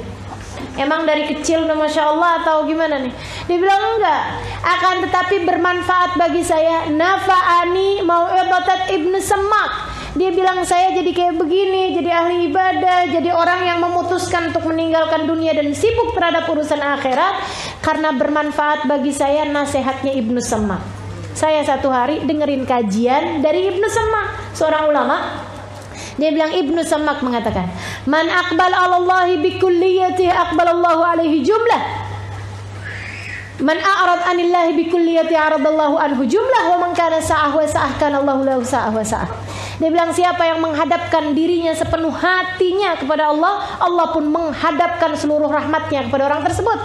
Emang dari kecil udah Masya Allah atau gimana nih? Dia bilang enggak, akan tetapi bermanfaat bagi saya. Nafa'ani mau'ibatat Ibnu Semak. Dia bilang saya jadi kayak begini, jadi ahli ibadah, jadi orang yang memutuskan untuk meninggalkan dunia dan sibuk terhadap urusan akhirat karena bermanfaat bagi saya nasihatnya Ibnu Semak. Saya satu hari dengerin kajian dari Ibnu Semak, seorang ulama. Dia bilang Ibnu Semak mengatakan, "Man aqbal 'ala Allahi bi kulliyatihi aqbalallahu 'alaihi jumlah. Man a'rad 'anillahi bi kulliyatihi 'aradallahu anhu jumlah wa man kana sa'ah wa sa'ah kana Allahu lahu sa'ah wa sa'ah." Dia bilang siapa yang menghadapkan dirinya sepenuh hatinya kepada Allah, Allah pun menghadapkan seluruh rahmatnya kepada orang tersebut.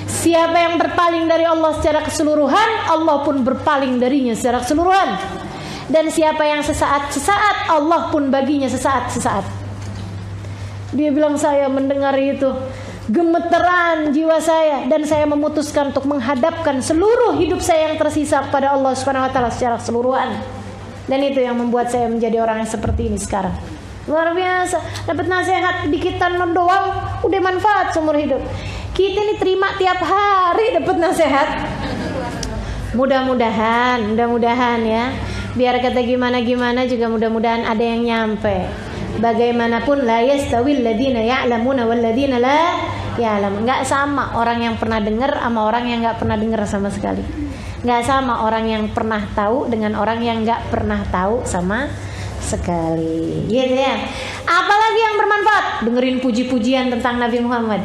Siapa yang berpaling dari Allah secara keseluruhan, Allah pun berpaling darinya secara keseluruhan. Dan siapa yang sesaat-sesaat, Allah pun baginya sesaat-sesaat. Dia bilang saya mendengar itu, gemeteran jiwa saya, dan saya memutuskan untuk menghadapkan seluruh hidup saya yang tersisa kepada Allah Subhanahu wa taala secara keseluruhan. Dan itu yang membuat saya menjadi orang yang seperti ini sekarang. Luar biasa, dapat nasihat dikitan doang udah manfaat seumur hidup. Kita ini terima tiap hari dapat nasihat. Mudah-mudahan ya. Biar kata gimana-gimana juga mudah-mudahan ada yang nyampe. Bagaimanapun la yastawil ladina ya'lamuna wal ladina la ya'lamun. Enggak sama orang yang pernah dengar sama orang yang enggak pernah dengar sama sekali. Enggak sama orang yang pernah tahu dengan orang yang enggak pernah tahu sama sekali. Gitu ya. Apalagi yang bermanfaat, dengerin puji-pujian tentang Nabi Muhammad.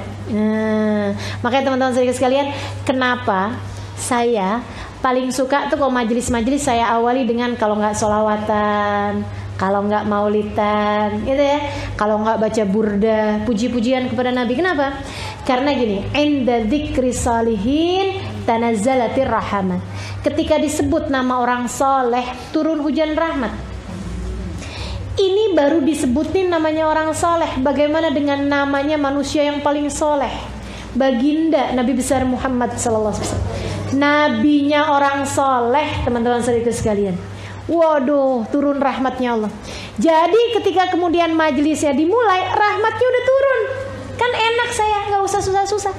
Makanya teman-teman sekalian, kenapa saya paling suka tuh kalau majelis-majelis saya awali dengan kalau nggak sholawatan, kalau nggak maulidan, gitu ya, kalau nggak baca burda, puji-pujian kepada Nabi. Kenapa? Karena gini, inda dzikri salihin tanazzalatir rahmat. Ketika disebut nama orang soleh, turun hujan rahmat. Ini baru disebutin namanya orang soleh. Bagaimana dengan namanya manusia yang paling soleh? Baginda Nabi besar Muhammad sallallahu alaihi wasallam. Nabinya orang soleh, teman-teman sekalian. Waduh, turun rahmatnya Allah. Jadi ketika kemudian majelisnya dimulai, rahmatnya udah turun. Kan enak saya, nggak usah susah-susah.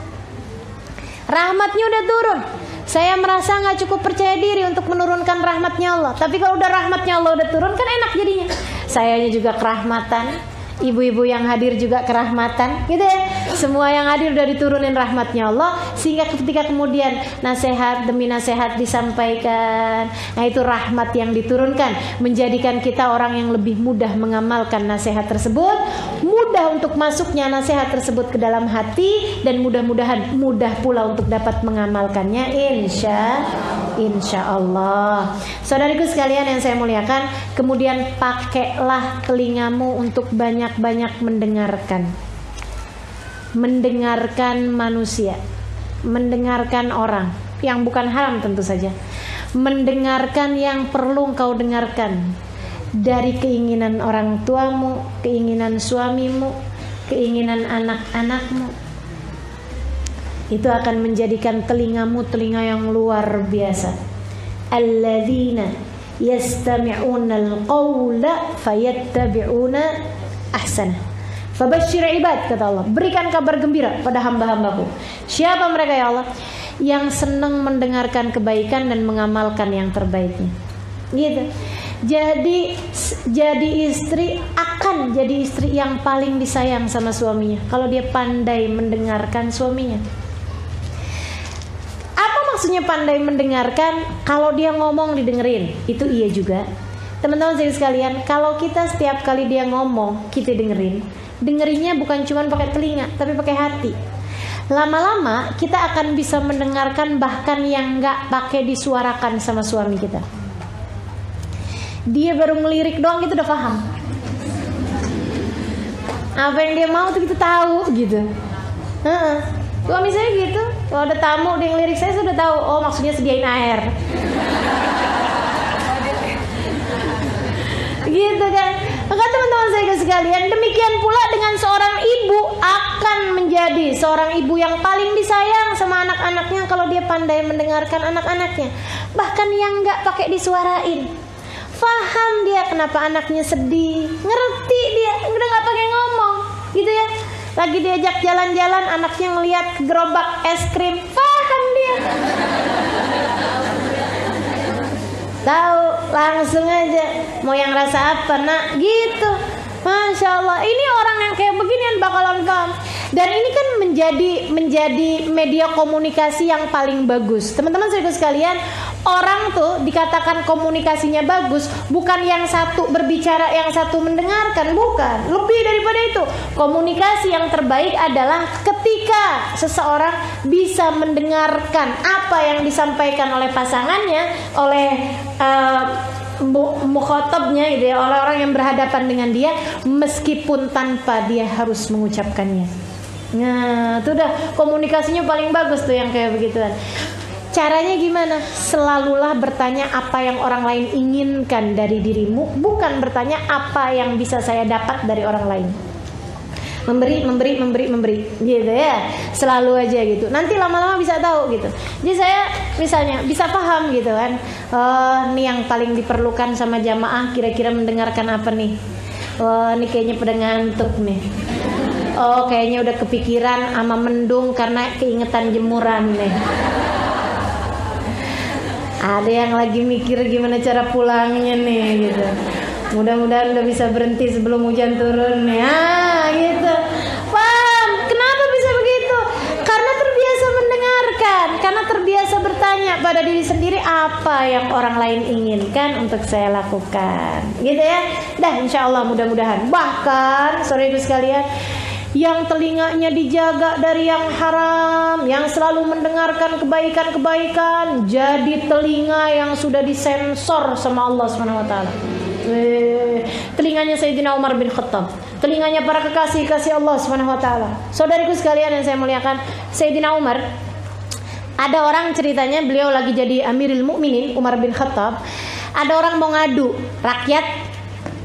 Rahmatnya udah turun. Saya merasa nggak cukup percaya diri untuk menurunkan rahmatnya Allah. Tapi kalau udah rahmatnya Allah udah turun, kan enak jadinya. Sayanya juga kerahmatan. Ibu-ibu yang hadir juga kerahmatan, gitu ya. Semua yang hadir udah diturunin rahmatnya Allah, sehingga ketika kemudian nasihat demi nasihat disampaikan, nah itu rahmat yang diturunkan, menjadikan kita orang yang lebih mudah mengamalkan nasihat tersebut, mudah untuk masuknya nasihat tersebut ke dalam hati, dan mudah-mudahan mudah pula untuk dapat mengamalkannya, insya Allah. Saudariku sekalian yang saya muliakan, kemudian pakailah telingamu untuk banyak mendengarkan manusia, mendengarkan orang yang bukan haram tentu saja, mendengarkan yang perlu engkau dengarkan dari keinginan orang tuamu, keinginan suamimu, keinginan anak-anakmu. Itu akan menjadikan telingamu telinga yang luar biasa. Alladzina yastami'una al-qawla fayattabi'una ahsana. Fabashshir ibad, kata Allah, berikan kabar gembira pada hamba-hambaku. Siapa mereka ya Allah? Yang senang mendengarkan kebaikan dan mengamalkan yang terbaiknya. Gitu. Jadi istri akan jadi istri yang paling disayang sama suaminya kalau dia pandai mendengarkan suaminya. Apa maksudnya pandai mendengarkan? Kalau dia ngomong didengerin, itu iya juga. Teman-teman sekalian, kalau kita setiap kali dia ngomong kita dengerinnya bukan cuma pakai telinga, tapi pakai hati. lama-lama kita akan bisa mendengarkan bahkan yang nggak pakai disuarakan sama suami kita. Dia baru ngelirik doang kita udah paham. Apa yang dia mau tuh kita tahu gitu. Suami saya gitu, kalau ada tamu dia ngelirik saya sudah tahu. Oh, maksudnya sediain air. Gitu kan. Maka teman-teman saya sekalian, demikian pula dengan seorang ibu akan menjadi seorang ibu yang paling disayang sama anak-anaknya kalau dia pandai mendengarkan anak-anaknya. Bahkan yang nggak pakai disuarain, paham dia kenapa anaknya sedih, ngerti dia, udah nggak pakai ngomong, gitu ya. Lagi diajak jalan-jalan, anaknya ngelihat gerobak es krim, paham dia. Tahu langsung aja mau yang rasa apa nak, gitu. Masya Allah, ini orang yang kayak beginian bakalan paham. Dan ini kan menjadi media komunikasi yang paling bagus. Teman-teman saudara sekalian, orang tuh dikatakan komunikasinya bagus bukan yang satu berbicara, yang satu mendengarkan, bukan. Lebih daripada itu, komunikasi yang terbaik adalah ketika seseorang bisa mendengarkan apa yang disampaikan oleh pasangannya, oleh mukhatabnya gitu ya, orang-orang yang berhadapan dengan dia, meskipun tanpa dia harus mengucapkannya. Nah, itu udah komunikasinya paling bagus tuh yang kayak begituan. Caranya gimana? Selalulah bertanya apa yang orang lain inginkan dari dirimu, bukan bertanya apa yang bisa saya dapat dari orang lain. Memberi gitu ya, selalu aja gitu. Nanti lama-lama bisa tahu gitu. Jadi saya misalnya bisa paham gitu kan, nih yang paling diperlukan sama jamaah kira-kira mendengarkan apa nih. Nih kayaknya pada ngantuk nih. Oh, kayaknya udah kepikiran sama mendung karena keingetan jemuran nih. Ada yang lagi mikir gimana cara pulangnya nih gitu. Mudah-mudahan udah bisa berhenti sebelum hujan turun nih. Gitu. Paham? Kenapa bisa begitu? Karena terbiasa mendengarkan, karena terbiasa bertanya pada diri sendiri apa yang orang lain inginkan untuk saya lakukan. Gitu ya. Dah, insya Allah mudah-mudahan. Bahkan, saudara sekalian, yang telinganya dijaga dari yang haram, yang selalu mendengarkan kebaikan-kebaikan, jadi telinga yang sudah disensor sama Allah Subhanahu wa taala. Telinganya Sayyidina Umar bin Khattab, telinganya para kekasih-kasih Allah Subhanahu wa taala. Saudariku sekalian yang saya muliakan, Sayyidina Umar, ada orang ceritanya beliau lagi jadi Amirul Mukminin, Umar bin Khattab. Ada orang mau ngadu,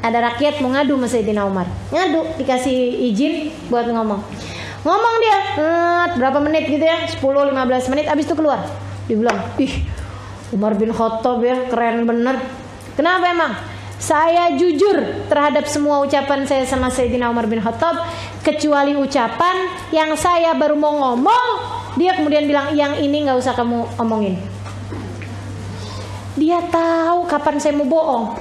ada rakyat mau ngadu sama Sayyidina Umar. Ngadu, dikasih izin buat ngomong. Ngomong dia, berapa menit gitu ya, 10-15 menit, abis itu keluar. Dia bilang, ih, Umar bin Khattab ya, keren bener. Kenapa emang? Saya jujur terhadap semua ucapan saya sama Sayyidina Umar bin Khattab, kecuali ucapan yang saya baru mau ngomong, dia kemudian bilang, yang ini gak usah kamu omongin. Dia tahu kapan saya mau bohong.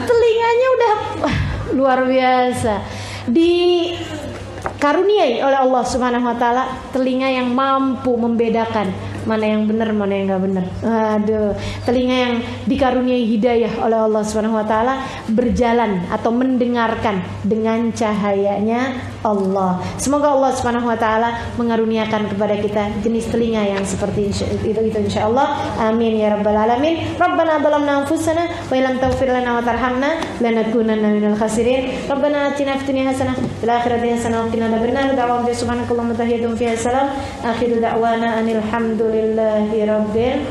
Telinganya udah luar biasa, dikaruniai oleh Allah Subhanahu wa taala telinga yang mampu membedakan mana yang benar, mana yang enggak benar. Aduh, telinga yang dikaruniai hidayah oleh Allah Subhanahu wa taala berjalan atau mendengarkan dengan cahayanya Allah. Semoga Allah Subhanahu wa taala mengaruniakan kepada kita jenis telinga yang seperti itu insyaallah. Amin ya rabbal alamin. Rabbana zalamna anfusana wa illam taghfir lana wa tarhamna lanakunanna minal khasirin. Rabbana atina fid dunya hasanah wa fil akhirati hasanah wa qina adzabannar. Da'awahum subhanakallahumma wa tahiyyatuhum fiha salam. Akhiru da'wana anil hamdulillahi rabbil